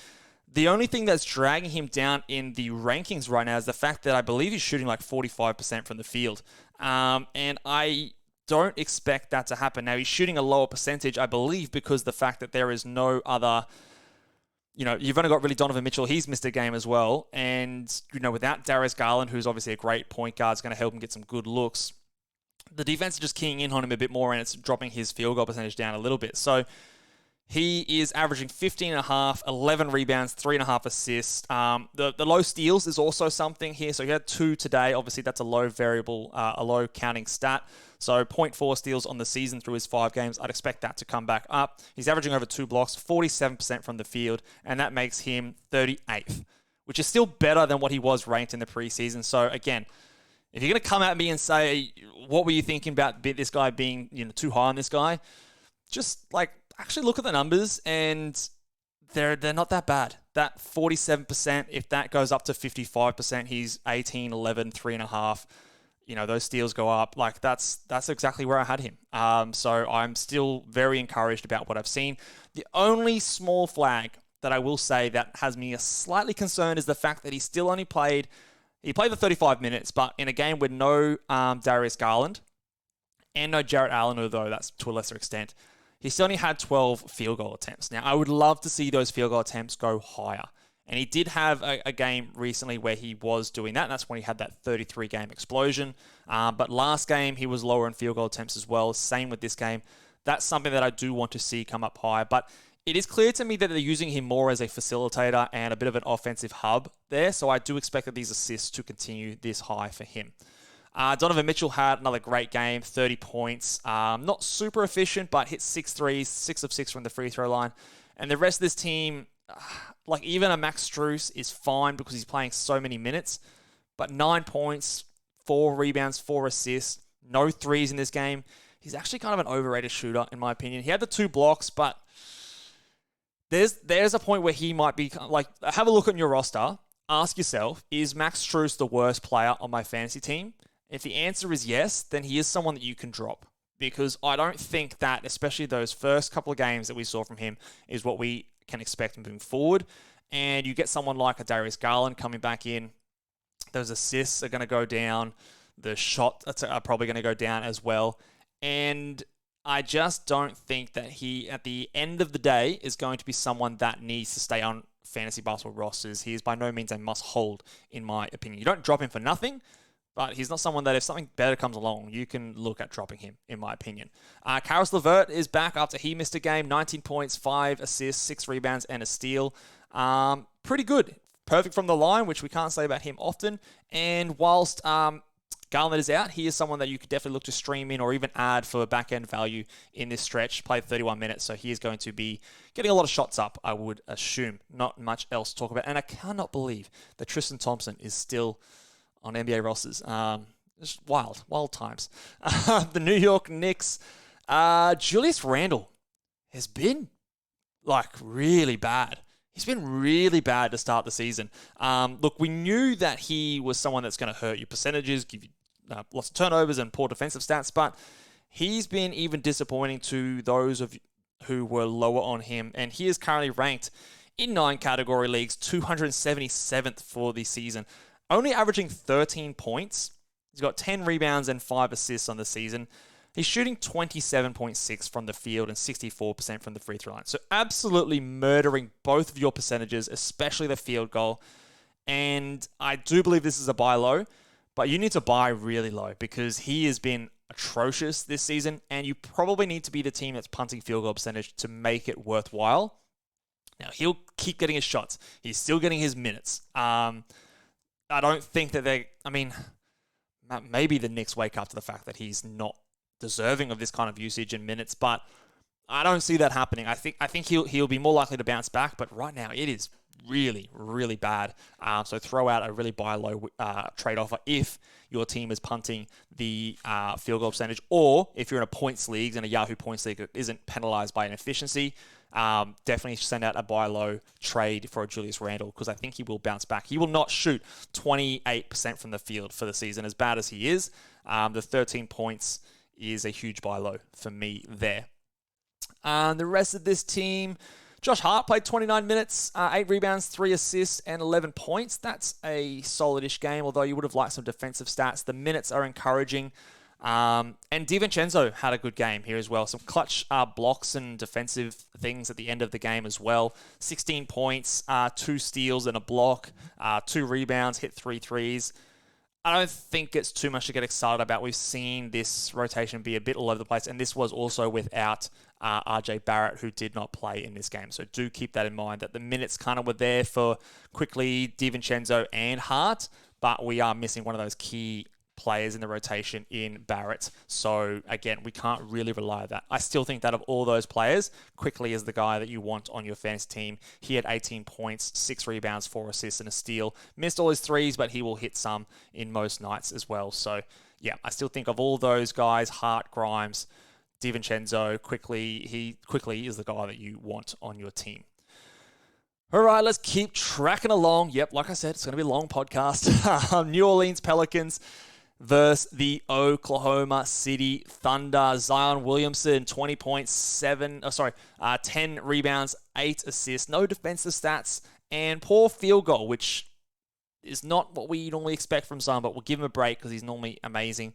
the only thing that's dragging him down in the rankings right now is the fact that I believe he's shooting like 45% from the field. And I don't expect that to happen. Now, he's shooting a lower percentage, I believe, because the fact that there is no other... you've only got really Donovan Mitchell. He's missed a game as well. And, without Darius Garland, who's obviously a great point guard, is going to help him get some good looks, the defense is just keying in on him a bit more, and it's dropping his field goal percentage down a little bit. So he is averaging 15.5, 11 rebounds, 3.5 assists. The low steals is also something here. So he had 2 today. Obviously, that's a low variable, a low counting stat. So 0.4 steals on the season through his 5 games. I'd expect that to come back up. He's averaging over 2 blocks, 47% from the field, and that makes him 38th, which is still better than what he was ranked in the preseason. So again, if you're going to come at me and say, what were you thinking about this guy being too high on this guy? Just actually look at the numbers, and they're not that bad. That 47%, if that goes up to 55%, he's 18, 11, 3.5. Those steals go up. That's exactly where I had him. So I'm still very encouraged about what I've seen. The only small flag that I will say that has me slightly concerned is the fact that he still only played the 35 minutes, but in a game with no Darius Garland and no Jarrett Allen, although that's to a lesser extent. He still only had 12 field goal attempts. Now, I would love to see those field goal attempts go higher. And he did have a game recently where he was doing that, and that's when he had that 33-game explosion. But last game, he was lower in field goal attempts as well. Same with this game. That's something that I do want to see come up higher. But it is clear to me that they're using him more as a facilitator and a bit of an offensive hub there. So I do expect that these assists to continue this high for him. Donovan Mitchell had another great game, 30 points. Not super efficient, but hit 6 threes, 6 of 6 from the free throw line. And the rest of this team, even a Max Strus is fine because he's playing so many minutes. But 9 points, 4 rebounds, 4 assists, no threes in this game. He's actually kind of an overrated shooter, in my opinion. He had the 2 blocks, but there's a point where he might be... have a look at your roster. ask yourself, is Max Strus the worst player on my fantasy team? If the answer is yes, then he is someone that you can drop. Because I don't think that, especially those first couple of games that we saw from him, is what we can expect moving forward. And you get someone like a Darius Garland coming back in. Those assists are going to go down. The shots are probably going to go down as well. And I just don't think that he, at the end of the day, is going to be someone that needs to stay on fantasy basketball rosters. He is by no means a must-hold, in my opinion. You don't drop him for nothing, but he's not someone that if something better comes along, you can look at dropping him, in my opinion. Karis LeVert is back after he missed a game. 19 points, 5 assists, 6 rebounds, and a steal. Pretty good. Perfect from the line, which we can't say about him often. And whilst Garland is out, he is someone that you could definitely look to stream in or even add for back-end value in this stretch. Played 31 minutes, so he is going to be getting a lot of shots up, I would assume. Not much else to talk about. And I cannot believe that Tristan Thompson is still on NBA rosters. Just wild times. The New York Knicks, Julius Randle has been really bad. He's been really bad to start the season. Look, we knew that he was someone that's going to hurt your percentages, give you lots of turnovers and poor defensive stats, but he's been even disappointing to those of who were lower on him, and he is currently ranked in 9 category leagues, 277th for the season, only averaging 13 points. He's got 10 rebounds and 5 assists on the season. He's shooting 27.6 from the field and 64% from the free throw line. So absolutely murdering both of your percentages, especially the field goal. And I do believe this is a buy low, but you need to buy really low because he has been atrocious this season, and you probably need to be the team that's punting field goal percentage to make it worthwhile. Now, he'll keep getting his shots. He's still getting his minutes. I don't think that maybe the Knicks wake up to the fact that he's not deserving of this kind of usage and minutes, but I don't see that happening. I think he'll be more likely to bounce back, but right now it is really, really bad. So throw out a really buy low trade offer if your team is punting the field goal percentage, or if you're in a points league and a Yahoo points league that isn't penalized by inefficiency. Definitely send out a buy low trade for a Julius Randle because I think he will bounce back. He will not shoot 28% from the field for the season, as bad as he is. The 13 points is a huge buy low for me there. The rest of this team, Josh Hart played 29 minutes, 8 rebounds, 3 assists, and 11 points. That's a solid-ish game, although you would have liked some defensive stats. The minutes are encouraging. And DiVincenzo had a good game here as well. Some clutch blocks and defensive things at the end of the game as well. 16 points, 2 steals and a block, 2 rebounds, hit 3 threes. I don't think it's too much to get excited about. We've seen this rotation be a bit all over the place, and this was also without RJ Barrett, who did not play in this game. So do keep that in mind, that the minutes kind of were there for Quickly, DiVincenzo, and Hart, but we are missing one of those key players in the rotation in Barrett. So again, we can't really rely on that. I still think that of all those players, Quickly is the guy that you want on your fantasy team. He had 18 points, 6 rebounds, 4 assists, and a steal. Missed all his threes, but he will hit some in most nights as well. So yeah, I still think of all those guys, Hart, Grimes, DiVincenzo, Quickly is the guy that you want on your team. All right, let's keep tracking along. Yep, like I said, it's going to be a long podcast. New Orleans Pelicans versus the Oklahoma City Thunder. Zion Williamson, 20 points, 10 rebounds, 8 assists, no defensive stats, and poor field goal, which is not what we normally expect from Zion, but we'll give him a break because he's normally amazing.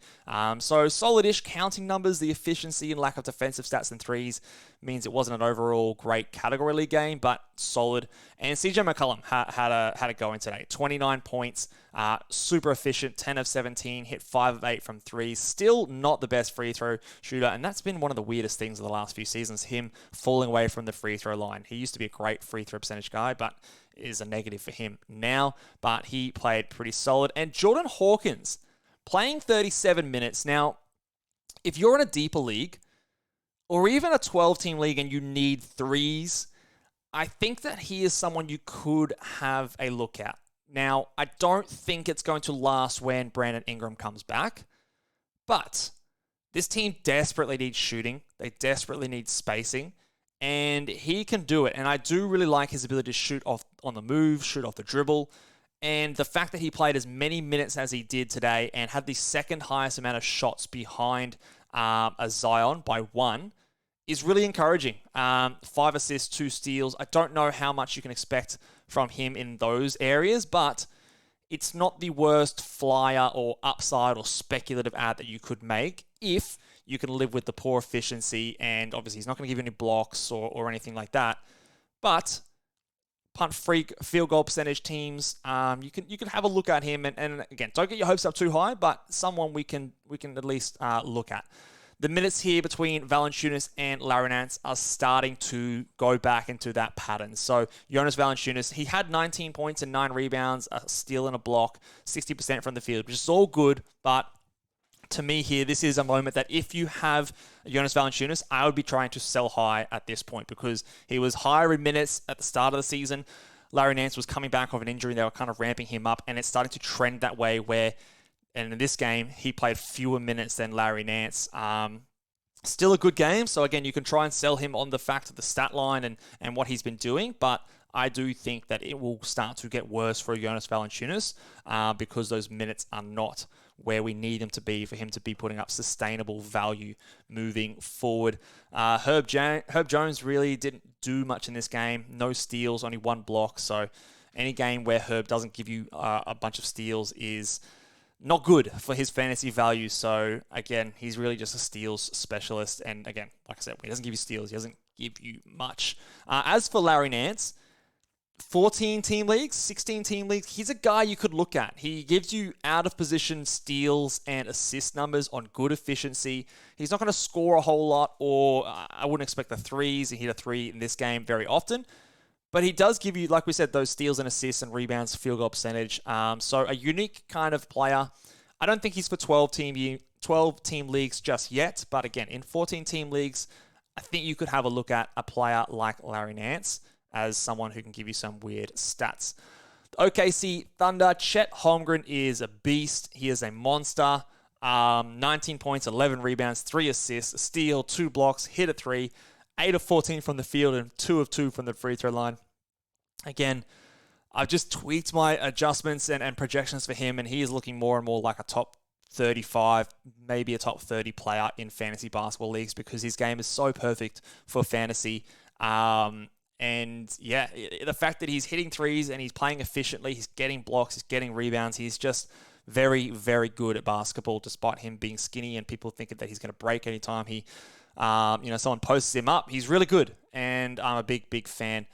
So solid-ish counting numbers. The efficiency and lack of defensive stats and threes means it wasn't an overall great category league game, but solid. And CJ McCollum had a go in today. 29 points, super efficient, 10 of 17, hit 5 of 8 from threes. Still not the best free throw shooter, and that's been one of the weirdest things of the last few seasons, him falling away from the free throw line. He used to be a great free throw percentage guy, but is a negative for him now, but he played pretty solid. And Jordan Hawkins playing 37 minutes. Now, if you're in a deeper league or even a 12-team league and you need threes, I think that he is someone you could have a look at. Now, I don't think it's going to last when Brandon Ingram comes back, but this team desperately needs shooting. They desperately need spacing. And he can do it. And I do really like his ability to shoot off on the move, shoot off the dribble. And the fact that he played as many minutes as he did today and had the second highest amount of shots behind a Zion by 1 is really encouraging. 5 assists, 2 steals. I don't know how much you can expect from him in those areas, but it's not the worst flyer or upside or speculative ad that you could make if you can live with the poor efficiency. And obviously he's not going to give you any blocks or anything like that. But punt freak, field goal percentage teams, you can have a look at him. And again, don't get your hopes up too high, but someone we can at least look at. The minutes here between Valanciunas and Larry Nance are starting to go back into that pattern. So Jonas Valanciunas, he had 19 points and 9 rebounds, a steal and a block, 60% from the field, which is all good. But to me here, this is a moment that if you have Jonas Valanciunas, I would be trying to sell high at this point because he was higher in minutes at the start of the season. Larry Nance was coming back off an injury. They were kind of ramping him up, and it's starting to trend that way where, and in this game, he played fewer minutes than Larry Nance. Still a good game. So again, you can try and sell him on the fact of the stat line and what he's been doing. But I do think that it will start to get worse for Jonas Valanciunas because those minutes are not where we need them to be for him to be putting up sustainable value moving forward. Herb Jones really didn't do much in this game. No steals, only 1 block. So any game where Herb doesn't give you a bunch of steals is not good for his fantasy value. So again, he's really just a steals specialist. And again, like I said, he doesn't give you steals. He doesn't give you much. As for Larry Nance, 14 team leagues, 16 team leagues, he's a guy you could look at. He gives you out of position steals and assist numbers on good efficiency. He's not going to score a whole lot, or I wouldn't expect the threes. He hit a 3 in this game very often. But he does give you, like we said, those steals and assists and rebounds, field goal percentage. So a unique kind of player. I don't think he's for 12 team leagues just yet. But again, in 14 team leagues, I think you could have a look at a player like Larry Nance as someone who can give you some weird stats. OKC Thunder, Chet Holmgren is a beast. He is a monster. 19 points, 11 rebounds, 3 assists, a steal, 2 blocks, hit a 3. 8 of 14 from the field and 2 of 2 from the free throw line. Again, I've just tweaked my adjustments and projections for him, and he is looking more and more like a top 35, maybe a top 30 player in fantasy basketball leagues because his game is so perfect for fantasy. And yeah, the fact that he's hitting threes and he's playing efficiently, he's getting blocks, he's getting rebounds, he's just very, very good at basketball despite him being skinny and people thinking that he's going to break anytime he someone posts him up. He's really good, and I'm a big, big fan.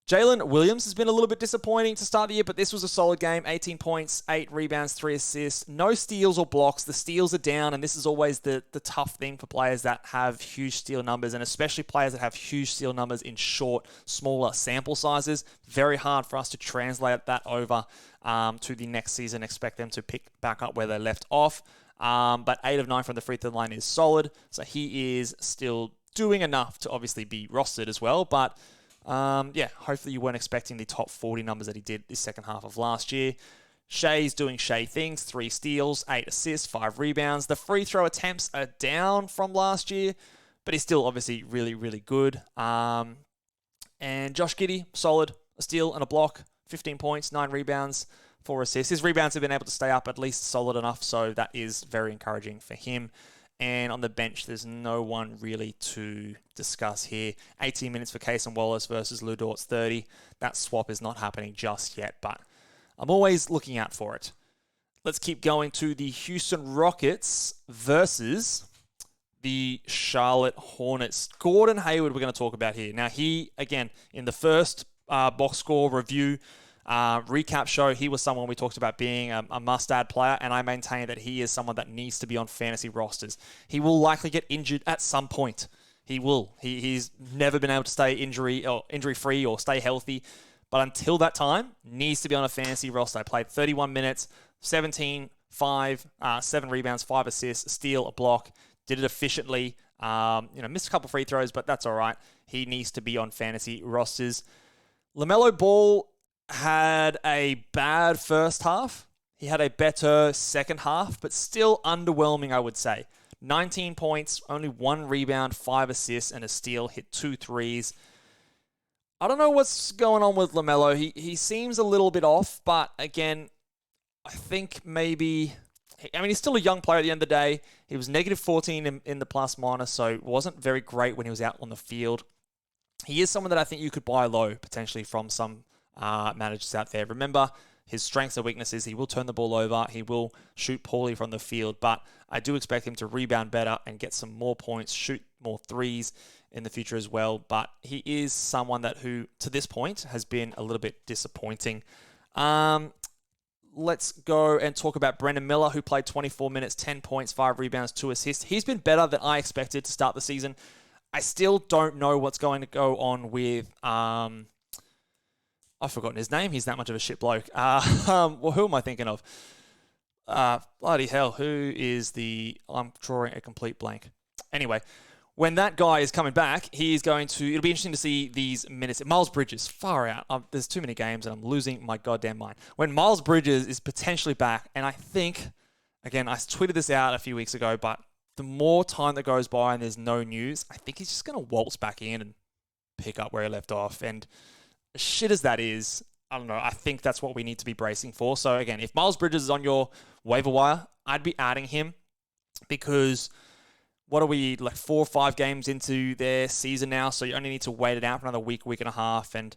Jalen Williams has been a little bit disappointing to start the year, but this was a solid game. 18 points, 8 rebounds, 3 assists. No steals or blocks. The steals are down, and this is always the tough thing for players that have huge steal numbers, and especially players that have huge steal numbers in short, smaller sample sizes. Very hard for us to translate that over to the next season. Expect them to pick back up where they left off. But 8 of 9 from the free throw line is solid. So he is still doing enough to obviously be rostered as well. But hopefully you weren't expecting the top 40 numbers that he did this second half of last year. Shai's doing Shai things, 3 steals, 8 assists, 5 rebounds. The free throw attempts are down from last year, but he's still obviously really, really good. And Josh Giddey, solid, a steal and a block, 15 points, 9 rebounds, 4 assists. His rebounds have been able to stay up at least solid enough, so that is very encouraging for him. And on the bench, there's no one really to discuss here. 18 minutes for Case and Wallace versus Lou Dort's 30. That swap is not happening just yet, but I'm always looking out for it. Let's keep going to the Houston Rockets versus the Charlotte Hornets. Gordon Hayward we're going to talk about here. Now, he, again, in the first box score review recap show, he was someone we talked about being a must-add player, and I maintain that he is someone that needs to be on fantasy rosters. He will likely get injured at some point. He will. He's never been able to stay injury-free or stay healthy, but until that time, needs to be on a fantasy roster. I played 31 minutes, 17, 5, 7 rebounds, 5 assists, a steal, a block, did it efficiently. Missed a couple free throws, but that's all right. He needs to be on fantasy rosters. LaMelo Ball had a bad first half. He had a better second half, but still underwhelming, I would say. 19 points, only 1 rebound, 5 assists, and a steal, hit 2 threes. I don't know what's going on with LaMelo. He seems a little bit off, but again, I think maybe... I mean, he's still a young player at the end of the day. He was negative 14 in the plus minus, so wasn't very great when he was out on the field. He is someone that I think you could buy low, potentially, from some managers out there. Remember, his strengths and weaknesses, he will turn the ball over, he will shoot poorly from the field, but I do expect him to rebound better and get some more points, shoot more threes in the future as well. But he is someone who, to this point, has been a little bit disappointing. Let's go and talk about Brandon Miller, who played 24 minutes, 10 points, 5 rebounds, 2 assists. He's been better than I expected to start the season. I still don't know what's going to go on with... I've forgotten his name. He's that much of a shit bloke. Well, who am I thinking of? Bloody hell. Who is the... I'm drawing a complete blank. Anyway, when that guy is coming back, he is going to... It'll be interesting to see these minutes. Miles Bridges, far out. There's too many games and I'm losing my goddamn mind. When Miles Bridges is potentially back, and I think... Again, I tweeted this out a few weeks ago, but the more time that goes by and there's no news, I think he's just going to waltz back in and pick up where he left off. And as shit as that is, I don't know, I think that's what we need to be bracing for. So again, if Miles Bridges is on your waiver wire, I'd be adding him because what are we, like 4 or 5 games into their season now? So you only need to wait it out for another week and a half, and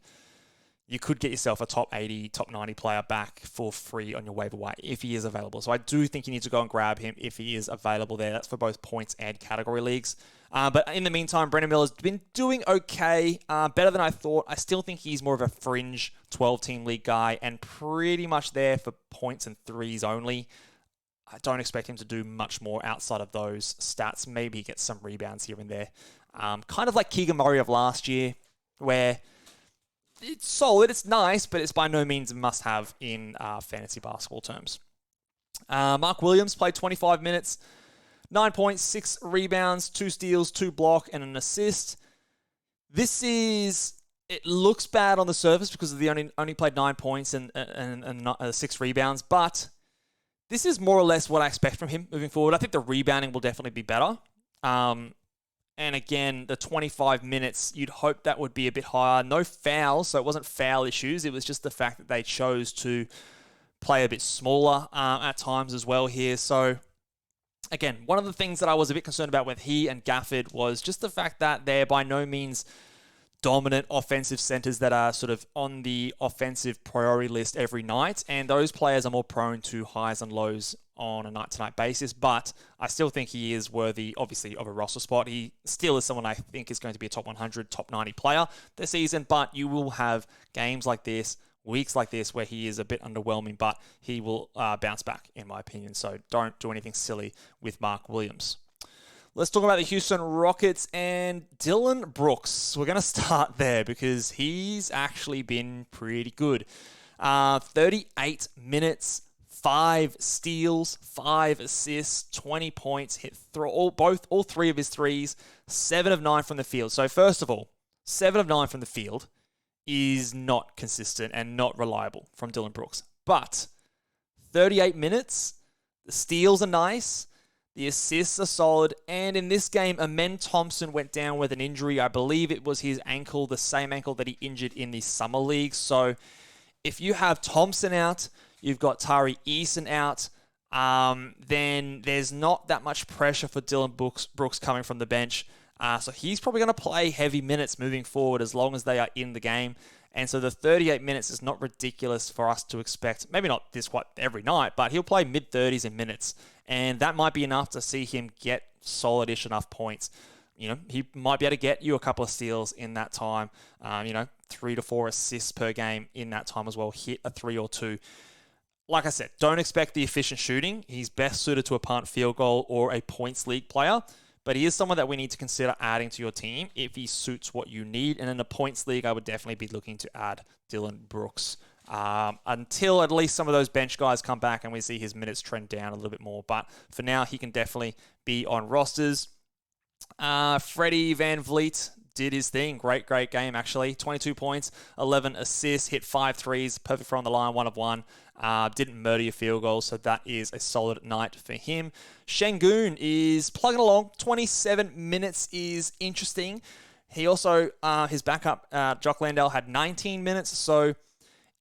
you could get yourself a top 80, top 90 player back for free on your waiver wire if he is available. So I do think you need to go and grab him if he is available there. That's for both points and category leagues. But in the meantime, Brandon Miller's been doing okay, better than I thought. I still think he's more of a fringe 12-team league guy and pretty much there for points and threes only. I don't expect him to do much more outside of those stats. Maybe get some rebounds here and there. Kind of like Keegan Murray of last year, where it's solid, it's nice, but it's by no means a must-have in fantasy basketball terms. Mark Williams played 25 minutes, 9 points, 6 rebounds, 2 steals, 2 block, and an assist. It looks bad on the surface because of the only played 9 points and 6 rebounds, but this is more or less what I expect from him moving forward. I think the rebounding will definitely be better. And again, the 25 minutes, you'd hope that would be a bit higher. No fouls, so it wasn't foul issues. It was just the fact that they chose to play a bit smaller at times as well here. So again, one of the things that I was a bit concerned about with he and Gafford was just the fact that they're by no means dominant offensive centers that are sort of on the offensive priority list every night. And those players are more prone to highs and lows on a night-to-night basis, but I still think he is worthy, obviously, of a roster spot. He still is someone I think is going to be a top 100, top 90 player this season, but you will have games like this, weeks like this, where he is a bit underwhelming, but he will bounce back, in my opinion. So don't do anything silly with Mark Williams. Let's talk about the Houston Rockets and Dillon Brooks. We're going to start there because he's actually been pretty good. 38 minutes, 5 steals, 5 assists, 20 points, hit all 3 of his threes, 7 of 9 from the field. So first of all, 7 of 9 from the field is not consistent and not reliable from Dillon Brooks. But 38 minutes, the steals are nice, the assists are solid, and in this game, Amen Thompson went down with an injury. I believe it was his ankle, the same ankle that he injured in the Summer League. So if you have Thompson out, you've got Tari Eason out, then there's not that much pressure for Dillon Brooks coming from the bench. So he's probably going to play heavy minutes moving forward as long as they are in the game. And so the 38 minutes is not ridiculous for us to expect. Maybe not every night, but he'll play mid-30s in minutes. And that might be enough to see him get solid-ish enough points. You know, he might be able to get you a couple of steals in that time. 3 to 4 assists per game in that time as well. Hit a 3 or 2. Like I said, don't expect the efficient shooting. He's best suited to a punt field goal or a points league player. But he is someone that we need to consider adding to your team if he suits what you need. And in a points league, I would definitely be looking to add Dillon Brooks until at least some of those bench guys come back and we see his minutes trend down a little bit more. But for now, he can definitely be on rosters. Freddie Van Vliet did his thing. Great game, actually. 22 points, 11 assists, hit 5 threes, perfect from the line, 1 of 1. Didn't murder your field goal, so that is a solid night for him. Şengün is plugging along. 27 minutes is interesting. He also, his backup, Jock Landale, had 19 minutes, so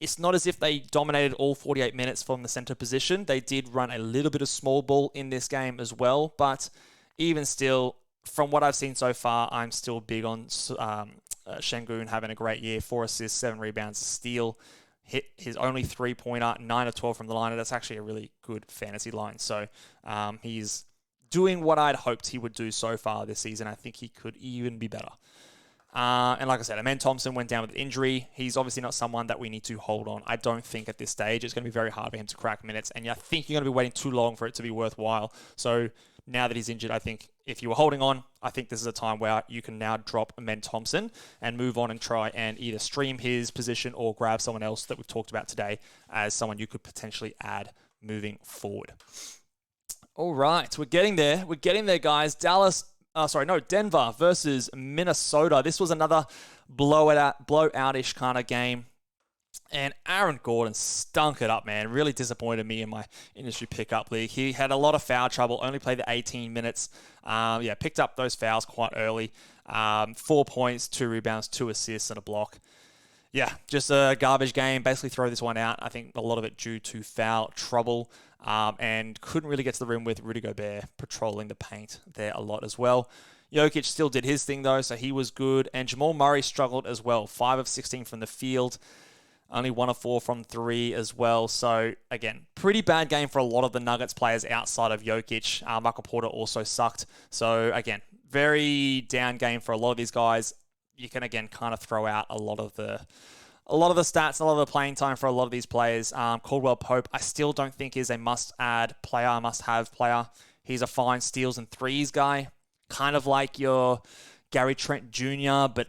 it's not as if they dominated all 48 minutes from the center position. They did run a little bit of small ball in this game as well, but even still, from what I've seen so far, I'm still big on Şengün having a great year. 4 assists, 7 rebounds, steal. Hit his only three-pointer, 9 of 12 from the line. That's actually a really good fantasy line. So he's doing what I'd hoped he would do so far this season. I think he could even be better. And like I said, Amen Thompson went down with injury. He's obviously not someone that we need to hold on. I don't think at this stage it's going to be very hard for him to crack minutes. And I think you're going to be waiting too long for it to be worthwhile. So now that he's injured, I think if you were holding on, I think this is a time where you can now drop Amen Thompson and move on and try and either stream his position or grab someone else that we've talked about today as someone you could potentially add moving forward. All right, we're getting there. We're getting there, guys. Denver versus Minnesota. This was another blowout-ish kind of game. And Aaron Gordon stunk it up, man. Really disappointed me in my industry pickup league. He had a lot of foul trouble, only played the 18 minutes. Picked up those fouls quite early. 4 points, 2 rebounds, 2 assists, and a block. Yeah, just a garbage game. Basically throw this one out. I think a lot of it due to foul trouble. And couldn't really get to the rim with Rudy Gobert patrolling the paint there a lot as well. Jokic still did his thing, though, so he was good. And Jamal Murray struggled as well. 5 of 16 from the field. Only 1 of 4 from 3 as well. So, again, pretty bad game for a lot of the Nuggets players outside of Jokic. Michael Porter also sucked. So, again, very down game for a lot of these guys. You can, again, kind of throw out a lot of the stats, a lot of the playing time for a lot of these players. Caldwell Pope, I still don't think is a must-add player, must-have player. He's a fine steals and threes guy. Kind of like your Gary Trent Jr., but,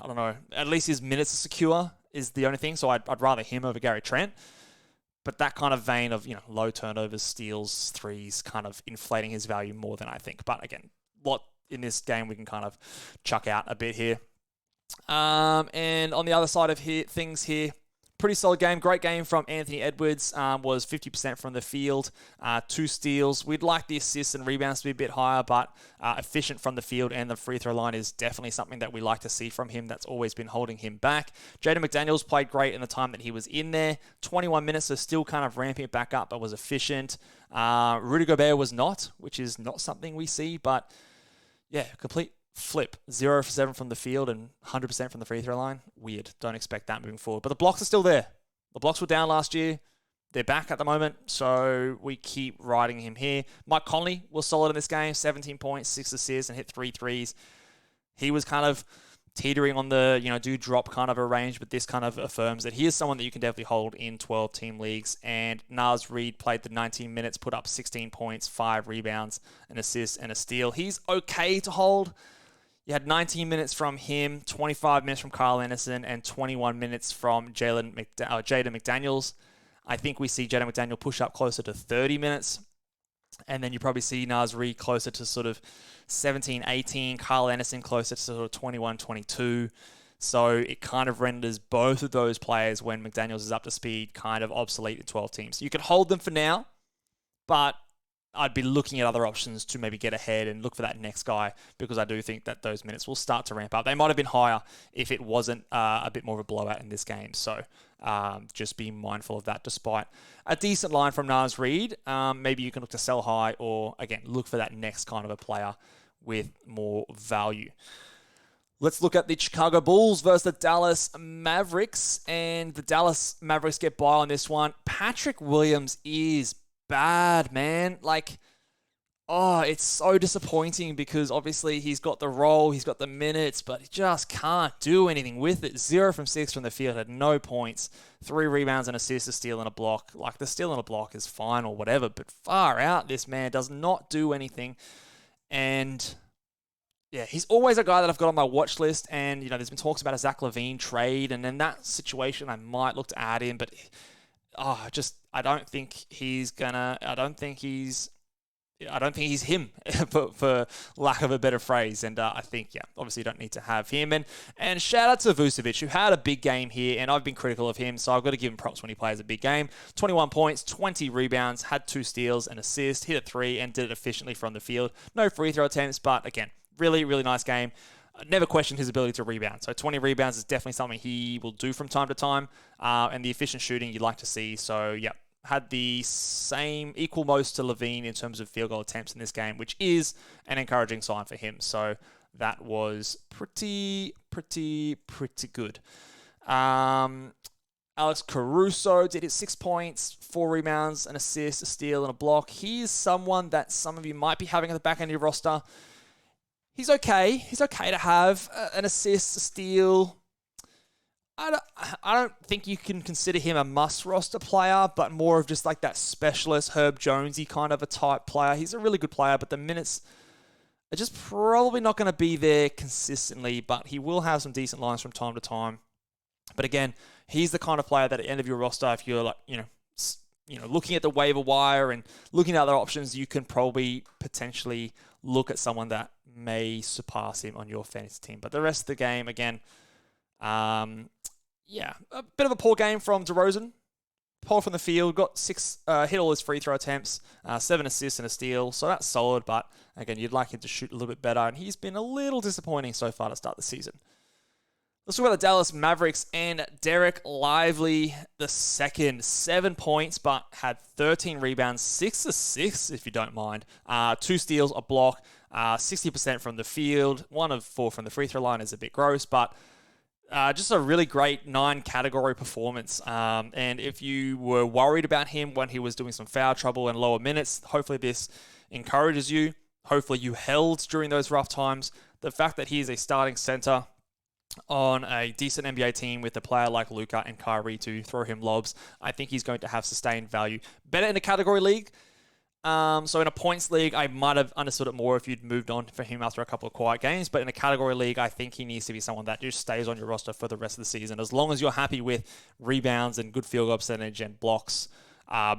I don't know. At least his minutes are secure is the only thing. So I'd rather him over Gary Trent. But that kind of vein of, low turnovers, steals, threes, kind of inflating his value more than I think. But again, what in this game we can kind of chuck out a bit here. And on the other side of things here, pretty solid game. Great game from Anthony Edwards. Was 50% from the field. 2 steals. We'd like the assists and rebounds to be a bit higher, but efficient from the field and the free throw line is definitely something that we like to see from him. That's always been holding him back. Jaden McDaniels played great in the time that he was in there. 21 minutes, so still kind of ramping it back up, but was efficient. Rudy Gobert was not, which is not something we see, but yeah, complete flip. 0 for 7 from the field and 100% from the free throw line. Weird. Don't expect that moving forward. But the blocks are still there. The blocks were down last year. They're back at the moment, so we keep riding him here. Mike Conley was solid in this game. 17 points, 6 assists, and hit 3 threes. He was kind of teetering on the, do drop kind of a range, but this kind of affirms that he is someone that you can definitely hold in 12-team leagues. And Naz Reid played the 19 minutes, put up 16 points, 5 rebounds, an assist, and a steal. He's okay to hold. You had 19 minutes from him, 25 minutes from Kyle Anderson, and 21 minutes from Jaden McDaniels. I think we see Jaden McDaniel push up closer to 30 minutes. And then you probably see Naz Reid closer to sort of 17, 18, Kyle Anderson closer to sort of 21, 22. So it kind of renders both of those players, when McDaniels is up to speed, kind of obsolete in 12 teams. You can hold them for now, but I'd be looking at other options to maybe get ahead and look for that next guy, because I do think that those minutes will start to ramp up. They might have been higher if it wasn't a bit more of a blowout in this game. So just be mindful of that. Despite a decent line from Naz Reid, maybe you can look to sell high or, again, look for that next kind of a player with more value. Let's look at the Chicago Bulls versus the Dallas Mavericks. And the Dallas Mavericks get by on this one. Patrick Williams is bad, man. It's so disappointing, because obviously he's got the role, he's got the minutes, but he just can't do anything with it. 0 from 6 from the field, had no points, 3 rebounds, and assists, a steal, and a block. The steal and a block is fine or whatever, but far out, this man does not do anything. And yeah, he's always a guy that I've got on my watch list, and there's been talks about a Zach LaVine trade, and in that situation I might look to add him, but I don't think he's him, for lack of a better phrase. And I think, obviously you don't need to have him. And shout out to Vucevic, who had a big game here, and I've been critical of him, so I've got to give him props when he plays a big game. 21 points, 20 rebounds, had 2 steals, an assist, hit a 3, and did it efficiently from the field. No free throw attempts, but again, really, really nice game. Never questioned his ability to rebound. So 20 rebounds is definitely something he will do from time to time. And the efficient shooting you'd like to see. So, yeah, had the same equal most to Levine in terms of field goal attempts in this game, which is an encouraging sign for him. So that was pretty good. Alex Caruso did his 6 points, 4 rebounds, an assist, a steal, and a block. He is someone that some of you might be having at the back end of your roster. He's okay. He's okay to have an assist, a steal. I don't think you can consider him a must-roster player, but more of just like that specialist Herb Jonesy kind of a type player. He's a really good player, but the minutes are just probably not going to be there consistently, but he will have some decent lines from time to time. But again, he's the kind of player that at the end of your roster, if you're like, looking at the waiver wire and looking at other options, you can probably potentially look at someone that may surpass him on your fantasy team. But the rest of the game, again, a bit of a poor game from DeRozan. Poor from the field, got 6, hit all his free throw attempts, 7 assists and a steal, so that's solid, but again, you'd like him to shoot a little bit better, and he's been a little disappointing so far to start the season. Let's talk about the Dallas Mavericks and Derek Lively the second. 7 points, but had 13 rebounds, 6 assists, if you don't mind. 2 steals, a block, 60% from the field. 1 of 4 from the free throw line is a bit gross, but just a really great 9-category performance. And if you were worried about him when he was doing some foul trouble and lower minutes, hopefully this encourages you. Hopefully you held during those rough times. The fact that he is a starting center on a decent NBA team with a player like Luka and Kyrie to throw him lobs, I think he's going to have sustained value. Better in a category league. So in a points league, I might have understood it more if you'd moved on for him after a couple of quiet games. But in a category league, I think he needs to be someone that just stays on your roster for the rest of the season. As long as you're happy with rebounds and good field goal percentage and blocks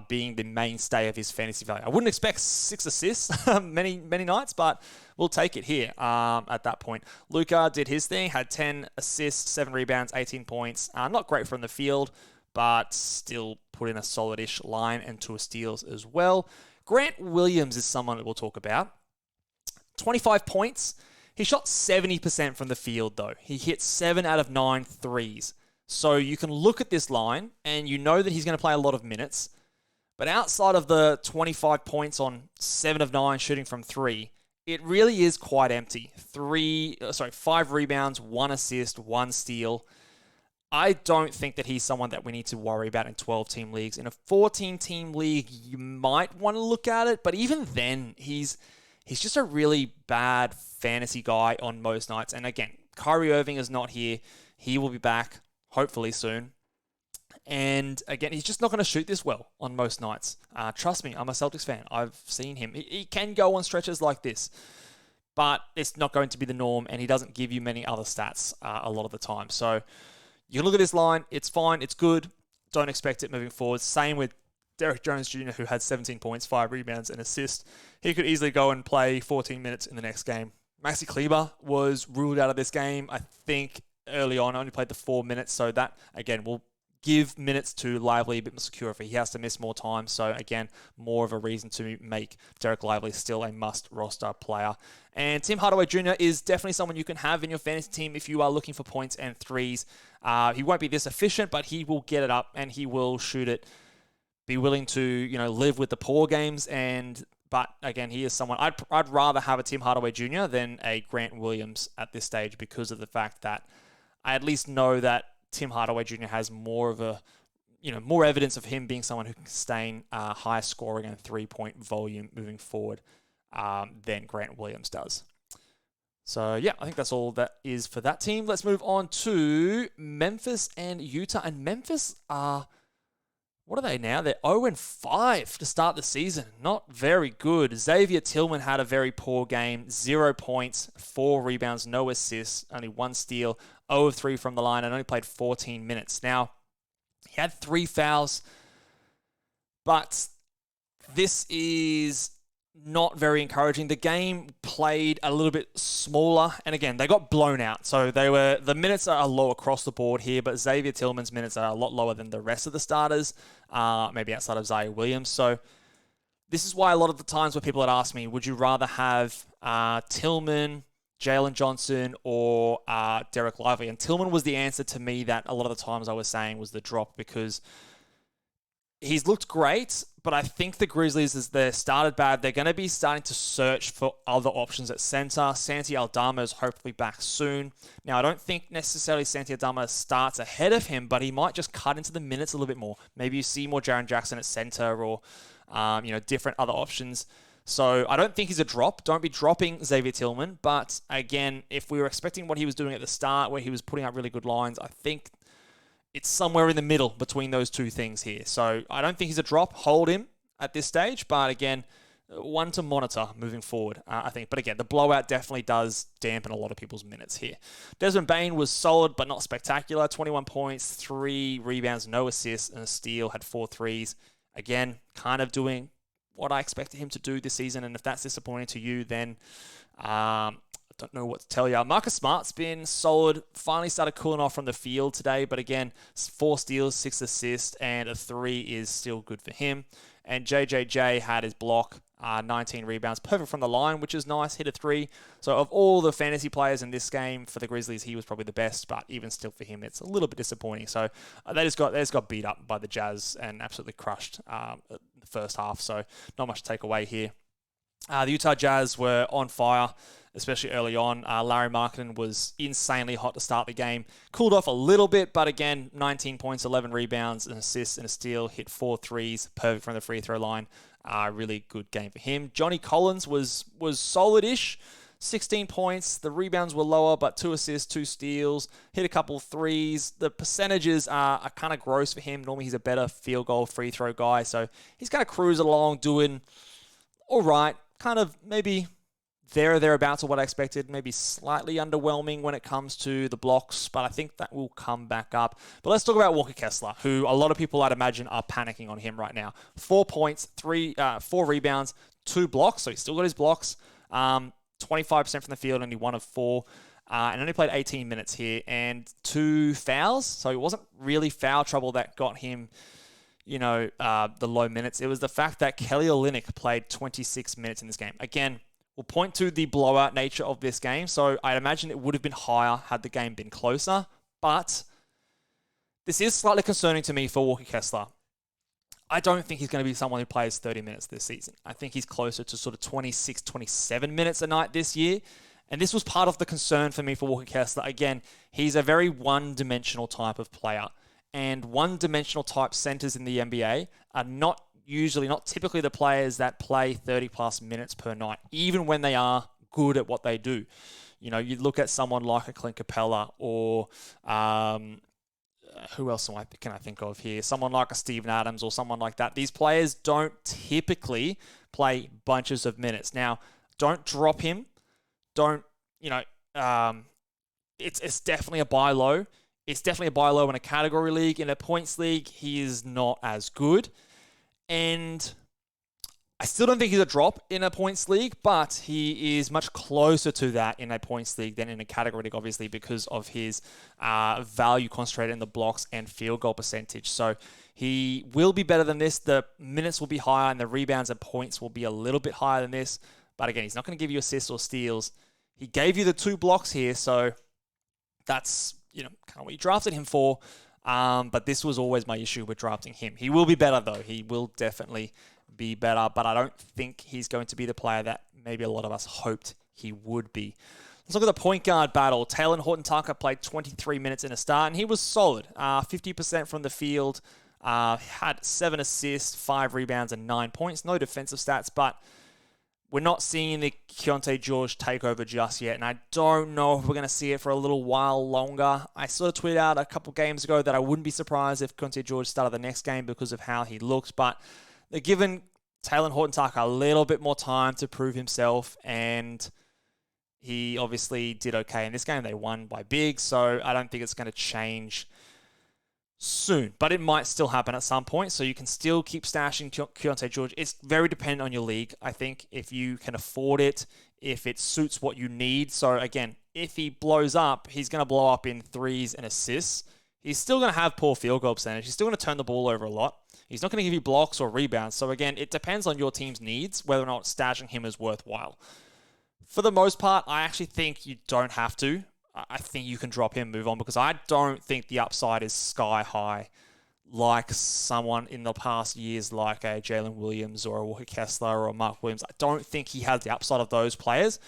being the mainstay of his fantasy value. I wouldn't expect 6 assists many nights, but we'll take it here at that point. Luka did his thing, had 10 assists, 7 rebounds, 18 points. Not great from the field, but still put in a solid-ish line and 2 steals as well. Grant Williams is someone that we'll talk about. 25 points. He shot 70% from the field, though. He hit 7 out of 9 threes. So you can look at this line, and you know that he's going to play a lot of minutes. But outside of the 25 points on 7 of 9 shooting from 3, it really is quite empty. 5 rebounds, 1 assist, 1 steal. I don't think that he's someone that we need to worry about in 12-team leagues. In a 14-team league, you might want to look at it, but even then, he's just a really bad fantasy guy on most nights. And again, Kyrie Irving is not here. He will be back, hopefully soon. And again, he's just not going to shoot this well on most nights. Trust me, I'm a Celtics fan. I've seen him. He can go on stretches like this, but it's not going to be the norm, and he doesn't give you many other stats a lot of the time. So you can look at this line. It's fine. It's good. Don't expect it moving forward. Same with Derek Jones Jr., who had 17 points, 5 rebounds, and assists. He could easily go and play 14 minutes in the next game. Maxi Kleber was ruled out of this game, I think, early on. Only played the 4 minutes, so that, again, will give minutes to Lively a bit more secure if he has to miss more time. So again, more of a reason to make Derek Lively still a must-roster player. And Tim Hardaway Jr. is definitely someone you can have in your fantasy team if you are looking for points and threes. He won't be this efficient, but he will get it up and he will shoot it. Be willing to, live with the poor games. But again, he is someone I'd rather have a Tim Hardaway Jr. than a Grant Williams at this stage because of the fact that I at least know that Tim Hardaway Jr. has more of a, more evidence of him being someone who can sustain high scoring and 3-point volume moving forward than Grant Williams does. So, yeah, I think that's all that is for that team. Let's move on to Memphis and Utah. And Memphis are, what are they now? They're 0-5 to start the season. Not very good. Xavier Tillman had a very poor game. 0 points, 4 rebounds, no assists, only 1 steal, 0 of 3 from the line, and only played 14 minutes. Now, he had 3 fouls, but this is not very encouraging. The game played a little bit smaller, and again, they got blown out. So the minutes are low across the board here, but Xavier Tillman's minutes are a lot lower than the rest of the starters, maybe outside of Ziaire Williams. So this is why a lot of the times where people had asked me, would you rather have Tillman Jalen Johnson or Derek Lively. And Tillman was the answer to me that a lot of the times I was saying was the drop, because he's looked great, but I think the Grizzlies, as they started bad, they're going to be starting to search for other options at center. Santi Aldama is hopefully back soon. Now, I don't think necessarily Santi Aldama starts ahead of him, but he might just cut into the minutes a little bit more. Maybe you see more Jaren Jackson at center, or different other options. So I don't think he's a drop. Don't be dropping Xavier Tillman. But again, if we were expecting what he was doing at the start, where he was putting up really good lines, I think it's somewhere in the middle between those two things here. So I don't think he's a drop. Hold him at this stage. But again, one to monitor moving forward, I think. But again, the blowout definitely does dampen a lot of people's minutes here. Desmond Bane was solid, but not spectacular. 21 points, 3 rebounds, no assists, and a steal. Had 4 threes. Again, kind of doing what I expected him to do this season. And if that's disappointing to you, then I don't know what to tell you. Marcus Smart's been solid. Finally started cooling off from the field today. But again, 4 steals, 6 assists, and a 3 is still good for him. And JJJ had his block, 19 rebounds. Perfect from the line, which is nice. Hit a 3. So of all the fantasy players in this game for the Grizzlies, he was probably the best. But even still for him, it's a little bit disappointing. So they just got beat up by the Jazz and absolutely crushed the first half. So not much to take away here. The Utah Jazz were on fire, especially early on. Larry Markkinen was insanely hot to start the game. Cooled off a little bit, but again, 19 points, 11 rebounds, an assist, and a steal. Hit 4 threes, perfect from the free throw line. Really good game for him. Johnny Collins was solid-ish. 16 points. The rebounds were lower, but 2 assists, 2 steals. Hit a couple threes. The percentages are kind of gross for him. Normally, he's a better field goal, free throw guy. So he's kind of cruising along, doing all right. Kind of maybe thereabouts of what I expected. Maybe slightly underwhelming when it comes to the blocks, but I think that will come back up. But let's talk about Walker Kessler, who a lot of people I'd imagine are panicking on him right now. 4 points, 4 rebounds, 2 blocks. So he's still got his blocks. 25% from the field, only 1 of 4. And only played 18 minutes here, and 2 fouls. So it wasn't really foul trouble that got him the low minutes. It was the fact that Kelly Olynyk played 26 minutes in this game. Again, we'll point to the blowout nature of this game. So I'd imagine it would have been higher had the game been closer. But this is slightly concerning to me for Walker Kessler. I don't think he's going to be someone who plays 30 minutes this season. I think he's closer to sort of 26, 27 minutes a night this year. And this was part of the concern for me for Walker Kessler. Again, he's a very one-dimensional type of player. And one-dimensional type centers in the NBA are not typically the players that play 30-plus minutes per night, even when they are good at what they do. You look at someone like a Clint Capella, or who else can I think of here? Someone like a Steven Adams or someone like that. These players don't typically play bunches of minutes. Now, don't drop him. It's definitely a buy low. It's definitely a buy low in a category league. In a points league, he is not as good. And I still don't think he's a drop in a points league, but he is much closer to that in a points league than in a category league, obviously, because of his value concentrated in the blocks and field goal percentage. So he will be better than this. The minutes will be higher, and the rebounds and points will be a little bit higher than this. But again, he's not going to give you assists or steals. He gave you the 2 blocks here, so that's kind of what you drafted him for. But this was always my issue with drafting him. He will be better, though. He will definitely be better, but I don't think he's going to be the player that maybe a lot of us hoped he would be. Let's look at the point guard battle. Taylor Horton-Tucker played 23 minutes in a start, and he was solid. 50% from the field, had 7 assists, 5 rebounds, and 9 points. No defensive stats, but we're not seeing the Keontae George takeover just yet, and I don't know if we're going to see it for a little while longer. I sort of tweeted out a couple games ago that I wouldn't be surprised if Keontae George started the next game because of how he looks, but they're giving Taylor Horton-Tucker a little bit more time to prove himself, and he obviously did okay in this game. They won by big, so I don't think it's going to change soon, but it might still happen at some point, so you can still keep stashing Keontae George. It's very dependent on your league, I think, if you can afford it, if it suits what you need. So again, if he blows up, he's going to blow up in threes and assists. He's still going to have poor field goal percentage. He's still going to turn the ball over a lot. He's not going to give you blocks or rebounds. So again, it depends on your team's needs, whether or not stashing him is worthwhile. For the most part, I actually think you don't have to. I think you can drop him, move on, because I don't think the upside is sky high like someone in the past years like a Jalen Williams or a Walker Kessler or a Mark Williams. I don't think he has the upside of those players.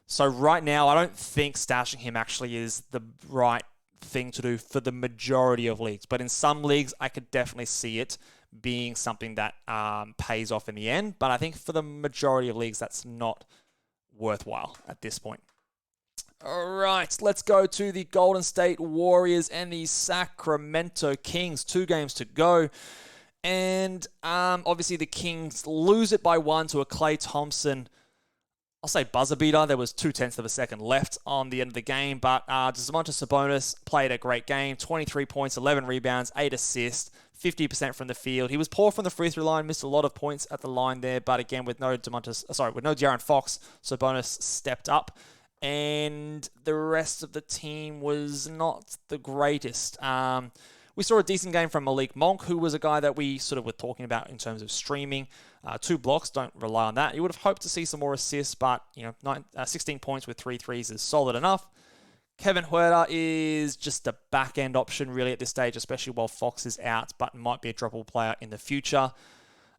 So right now, I don't think stashing him actually is the right thing to do for the majority of leagues. But in some leagues, I could definitely see it being something that pays off in the end. But I think for the majority of leagues, that's not worthwhile at this point. All right, let's go to the Golden State Warriors and the Sacramento Kings. 2 games to go. And obviously the Kings lose it by 1 to a Klay Thompson, I'll say buzzer beater. There was 0.2 of a second left on the end of the game. But Domantas Sabonis played a great game. 23 points, 11 rebounds, 8 assists, 50% from the field. He was poor from the free throw line, missed a lot of points at the line there. But again, with no De'Aaron Fox, Sabonis stepped up. And the rest of the team was not the greatest. We saw a decent game from Malik Monk, who was a guy that we sort of were talking about in terms of streaming. 2 blocks, don't rely on that. You would have hoped to see some more assists, but 16 points with 3 threes is solid enough. Kevin Huerter is just a back-end option really at this stage, especially while Fox is out, but might be a droppable player in the future.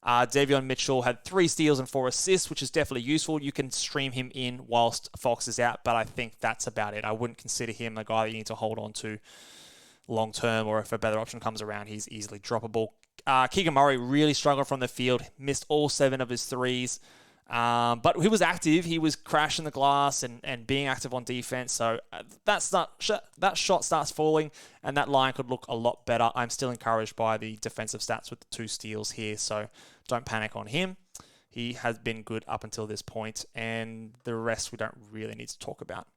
Davion Mitchell had 3 steals and 4 assists, which is definitely useful. You can stream him in whilst Fox is out, but I think that's about it. I wouldn't consider him a guy that you need to hold on to long term, or if a better option comes around, he's easily droppable. Keegan Murray really struggled from the field, missed all 7 of his threes, but he was active. He was crashing the glass and being active on defense, so that shot starts falling, and that line could look a lot better. I'm still encouraged by the defensive stats with the 2 steals here, so don't panic on him. He has been good up until this point, and the rest we don't really need to talk about.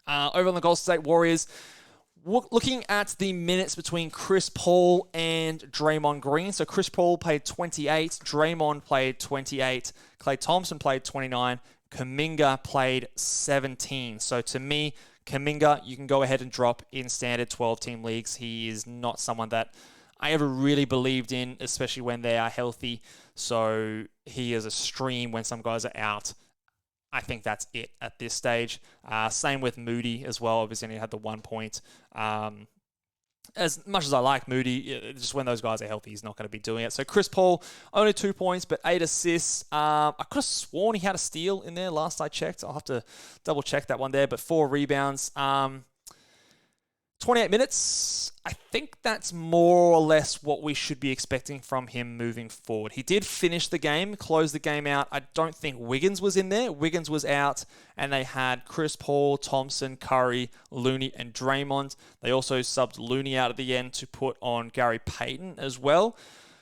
Over on the Golden State Warriors, looking at the minutes between Chris Paul and Draymond Green. So Chris Paul played 28, Draymond played 28, Klay Thompson played 29, Kuminga played 17. So to me, Kuminga, you can go ahead and drop in standard 12-team leagues. He is not someone that I ever really believed in, especially when they are healthy. So he is a stream when some guys are out. I think that's it at this stage. Same with Moody as well. Obviously, he had the 1 point. As much as I like Moody, just when those guys are healthy, he's not going to be doing it. So Chris Paul, only 2 points, but 8 assists. I could have sworn he had a steal in there last I checked. I'll have to double check that one there, but 4 rebounds. 28 minutes, I think that's more or less what we should be expecting from him moving forward. He did finish the game, close the game out. I don't think Wiggins was in there. Wiggins was out, and they had Chris Paul, Thompson, Curry, Looney, and Draymond. They also subbed Looney out at the end to put on Gary Payton as well.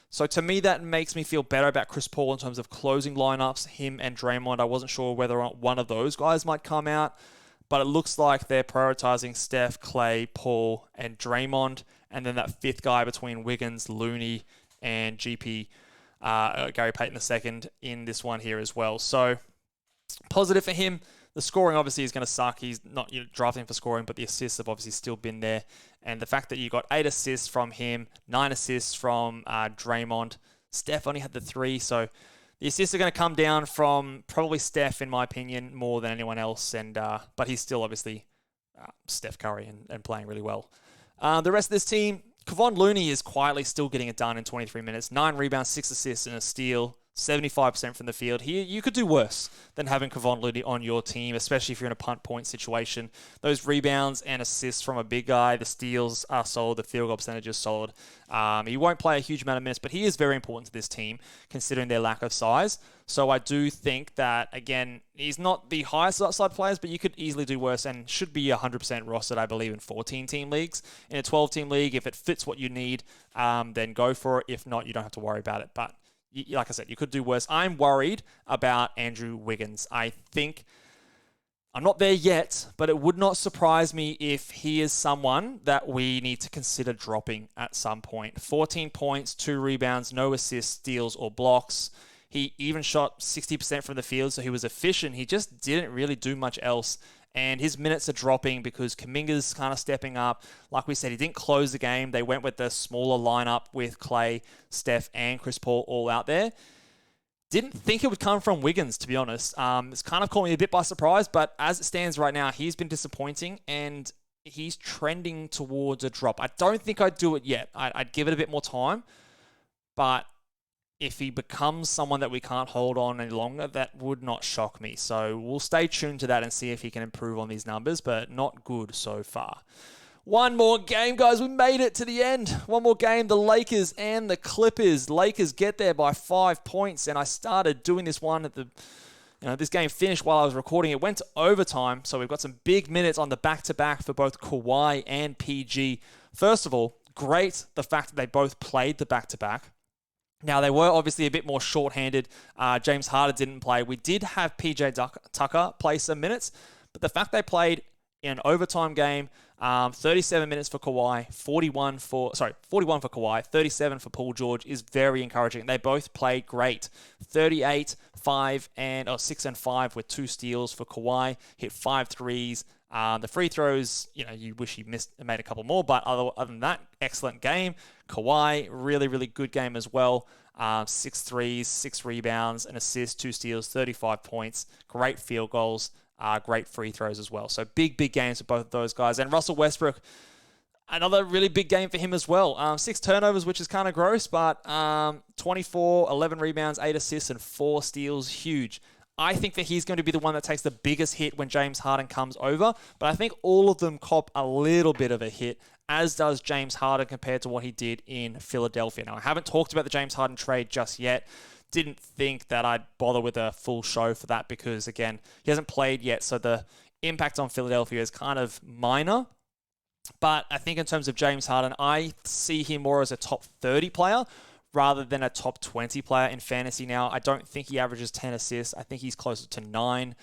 So to me, that makes me feel better about Chris Paul in terms of closing lineups, him and Draymond. I wasn't sure whether or not one of those guys might come out. But it looks like they're prioritizing Steph, Klay, Paul, and Draymond. And then that 5th guy between Wiggins, Looney, and GP, Gary Payton II in this one here as well. So positive for him. The scoring obviously is going to suck. He's not drafting for scoring, but the assists have obviously still been there. And the fact that you got 8 assists from him, 9 assists from Draymond. Steph only had the 3, so the assists are going to come down from probably Steph, in my opinion, more than anyone else. But he's still obviously Steph Curry and playing really well. The rest of this team, Kevon Looney is quietly still getting it done in 23 minutes. 9 rebounds, 6 assists, and a steal. 75% from the field. Here, you could do worse than having Kevon Looney on your team, especially if you're in a punt point situation. Those rebounds and assists from a big guy, the steals are solid, the field goal percentage is solid. He won't play a huge amount of minutes, but he is very important to this team, considering their lack of size. So I do think that, again, he's not the highest upside players, but you could easily do worse and should be 100% rostered, I believe, in 14-team leagues. In a 12-team league, if it fits what you need, then go for it. If not, you don't have to worry about it. But like I said, you could do worse. I'm worried about Andrew Wiggins. I think I'm not there yet, but it would not surprise me if he is someone that we need to consider dropping at some point. 14 points, 2 rebounds, no assists, steals, or blocks. He even shot 60% from the field, so he was efficient. He just didn't really do much else. And his minutes are dropping because Kuminga's kind of stepping up. Like we said, he didn't close the game. They went with the smaller lineup with Klay, Steph, and Chris Paul all out there. Didn't think it would come from Wiggins, to be honest. It's kind of caught me a bit by surprise, but as it stands right now, he's been disappointing, and he's trending towards a drop. I don't think I'd do it yet. I'd give it a bit more time, but if he becomes someone that we can't hold on any longer, that would not shock me. So we'll stay tuned to that and see if he can improve on these numbers, but not good so far. One more game, guys. We made it to the end. One more game, the Lakers and the Clippers. Lakers get there by 5 points, and I started doing this one at this game finished while I was recording. It went to overtime, so we've got some big minutes on the back-to-back for both Kawhi and PG. First of all, great the fact that they both played the back-to-back. Now, they were obviously a bit more short-handed. James Harden didn't play. We did have PJ Tucker play some minutes, but the fact they played in an overtime game, 37 minutes for Kawhi, 41 for Kawhi, 37 for Paul George is very encouraging. They both played great. 38, 6 and 5 with 2 steals for Kawhi, hit 5 threes. The free throws, you wish he made a couple more, but other than that, excellent game. Kawhi, really, really good game as well. 6 threes, 6 rebounds, an assist, 2 steals, 35 points, great field goals. Great free throws as well. So big games for both of those guys. And Russell Westbrook, another really big game for him as well. 6 turnovers, which is kind of gross, but 24, 11 rebounds, 8 assists, and 4 steals. Huge. I think that he's going to be the one that takes the biggest hit when James Harden comes over, but I think all of them cop a little bit of a hit, as does James Harden compared to what he did in Philadelphia. Now, I haven't talked about the James Harden trade just yet. Didn't think that I'd bother with a full show for that because, again, he hasn't played yet, so the impact on Philadelphia is kind of minor. But I think in terms of James Harden, I see him more as a top 30 player rather than a top 20 player in fantasy now. I don't think he averages 10 assists. I think he's closer to 9,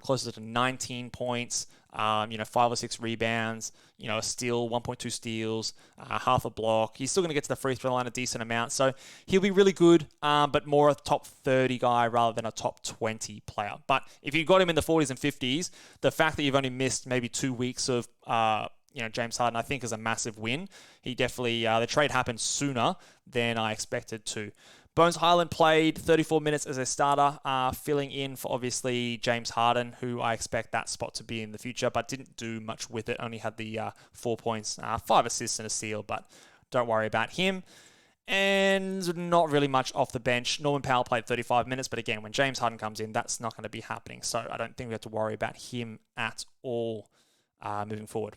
closer to 19 points, 5 or 6 rebounds, a steal, 1.2 steals, half a block. He's still going to get to the free throw line a decent amount. So he'll be really good, but more a top 30 guy rather than a top 20 player. But if you got him in the 40s and 50s, the fact that you've only missed maybe 2 weeks of James Harden, I think is a massive win. He definitely, the trade happened sooner than I expected to. Bones Highland played 34 minutes as a starter, filling in for obviously James Harden, who I expect that spot to be in the future, but didn't do much with it. Only had the 4 points, 5 assists and a steal, but don't worry about him. And not really much off the bench. Norman Powell played 35 minutes, but again, when James Harden comes in, that's not going to be happening. So I don't think we have to worry about him at all moving forward.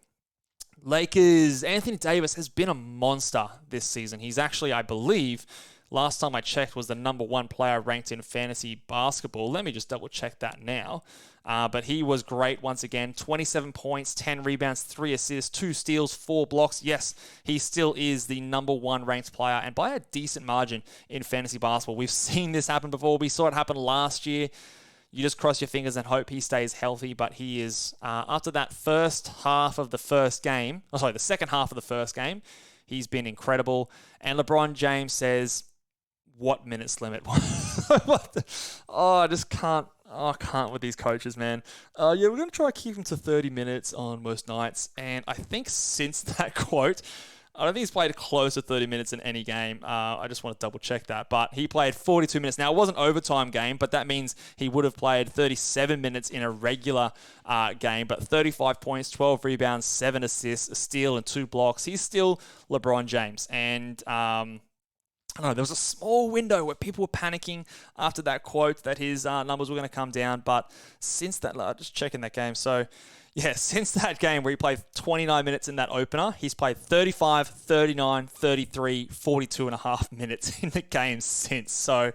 Lakers, Anthony Davis has been a monster this season. He's actually, I believe, last time I checked, was the number 1 player ranked in fantasy basketball. Let me just double check that now. But he was great once again. 27 points, 10 rebounds, 3 assists, 2 steals, 4 blocks. Yes, he still is the number 1 ranked player, and by a decent margin in fantasy basketball. We've seen this happen before. We saw it happen last year. You just cross your fingers and hope he stays healthy, but he is, after that the second half of the first game, he's been incredible. And LeBron James says, what minutes limit? I just can't. I can't with these coaches, man. We're going to try to keep him to 30 minutes on most nights. And I think since that quote, I don't think he's played close to 30 minutes in any game. I just want to double check that. But he played 42 minutes. Now, it was an overtime game, but that means he would have played 37 minutes in a regular game. But 35 points, 12 rebounds, 7 assists, a steal, and 2 blocks. He's still LeBron James. And I don't know, there was a small window where people were panicking after that quote that his numbers were going to come down. But since that, just checking that game. So, yeah, since that game where he played 29 minutes in that opener, he's played 35, 39, 33, 42 and a half minutes in the game since. So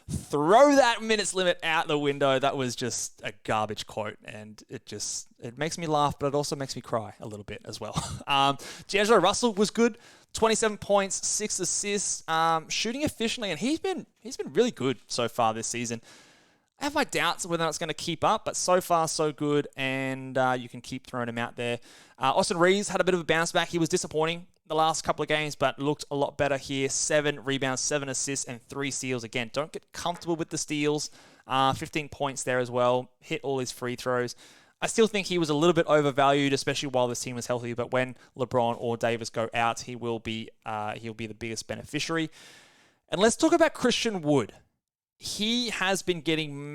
throw that minutes limit out the window. That was just a garbage quote, and it makes me laugh, but it also makes me cry a little bit as well. D'Angelo Russell was good. 27 points, 6 assists, shooting efficiently, and he's been really good so far this season. I have my doubts whether it's going to keep up, but so far so good, and you can keep throwing him out there. Austin Reeves had a bit of a bounce back. He was disappointing the last couple of games, but looked a lot better here. 7 rebounds, 7 assists, and 3 steals. Again, don't get comfortable with the steals. 15 points there as well. Hit all his free throws. I still think he was a little bit overvalued, especially while this team was healthy. But when LeBron or Davis go out, he'll be the biggest beneficiary. And let's talk about Christian Wood. he has been getting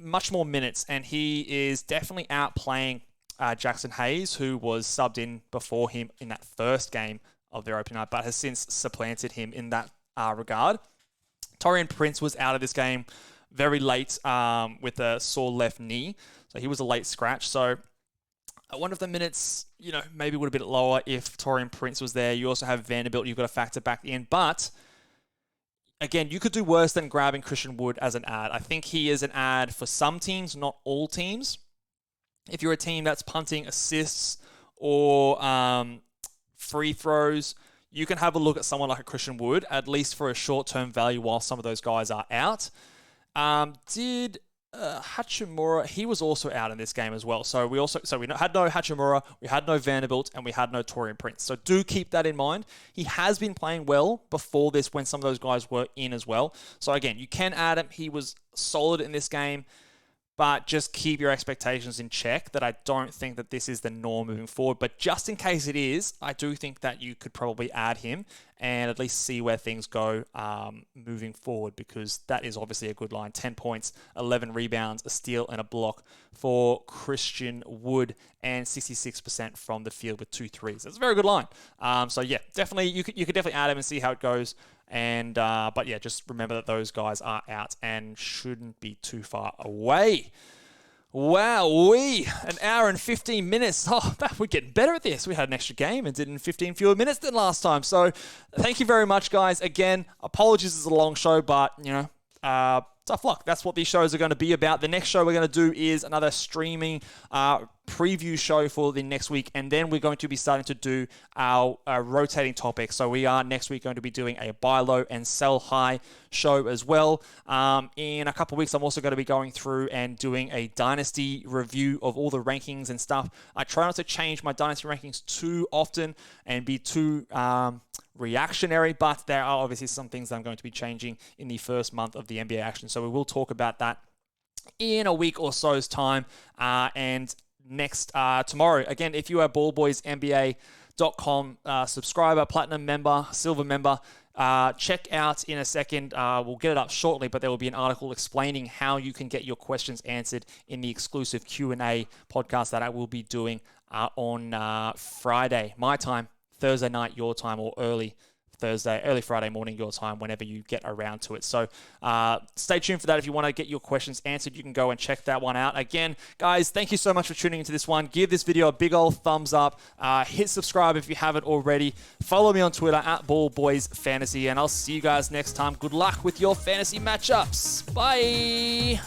much more minutes, and he is definitely outplaying Jackson Hayes, who was subbed in before him in that first game of their opening night, but has since supplanted him in that regard. Taurean Prince was out of this game very late with a sore left knee, so he was a late scratch. So I wonder if the minutes, maybe would have been a bit lower if Taurean Prince was there. You also have Vanderbilt you've got to factor back in, but again, you could do worse than grabbing Christian Wood as an ad. I think he is an ad for some teams, not all teams. If you're a team that's punting assists or free throws, you can have a look at someone like a Christian Wood, at least for a short-term value while some of those guys are out. Hachimura, he was also out in this game as well. So we had no Hachimura, we had no Vanderbilt, and we had no Taurean Prince. So do keep that in mind. He has been playing well before this when some of those guys were in as well. So again, you can add him. He was solid in this game, but just keep your expectations in check that I don't think that this is the norm moving forward. But just in case it is, I do think that you could probably add him and at least see where things go moving forward, because that is obviously a good line. 10 points, 11 rebounds, a steal, and a block for Christian Wood, and 66% from the field with 2 threes. That's a very good line. So yeah, definitely you could definitely add him and see how it goes. And but yeah, just remember that those guys are out and shouldn't be too far away. Wow, an hour and 15 minutes. Oh, we're getting better at this. We had an extra game and did in 15 fewer minutes than last time. So thank you very much, guys. Again, apologies, it's a long show, but tough luck. That's what these shows are going to be about. The next show we're going to do is another streaming preview show for the next week, and then we're going to be starting to do our rotating topics. So we are next week going to be doing a buy low and sell high show as well. In a couple of weeks, I'm also going to be going through and doing a dynasty review of all the rankings and stuff. I try not to change my dynasty rankings too often and be too reactionary, but there are obviously some things that I'm going to be changing in the first month of the NBA action. So we will talk about that in a week or so's time. And next tomorrow, again, if you are ballboysnba.com subscriber, platinum member, silver member, check out in a second. We'll get it up shortly, but there will be an article explaining how you can get your questions answered in the exclusive Q&A podcast that I will be doing on Friday, my time, Thursday night, your time, or early Friday morning, your time, whenever you get around to it. So stay tuned for that. If you want to get your questions answered, you can go and check that one out. Again, guys, thank you so much for tuning into this one. Give this video a big old thumbs up. Hit subscribe if you haven't already. Follow me on Twitter at BallBoysFantasy, and I'll see you guys next time. Good luck with your fantasy matchups. Bye.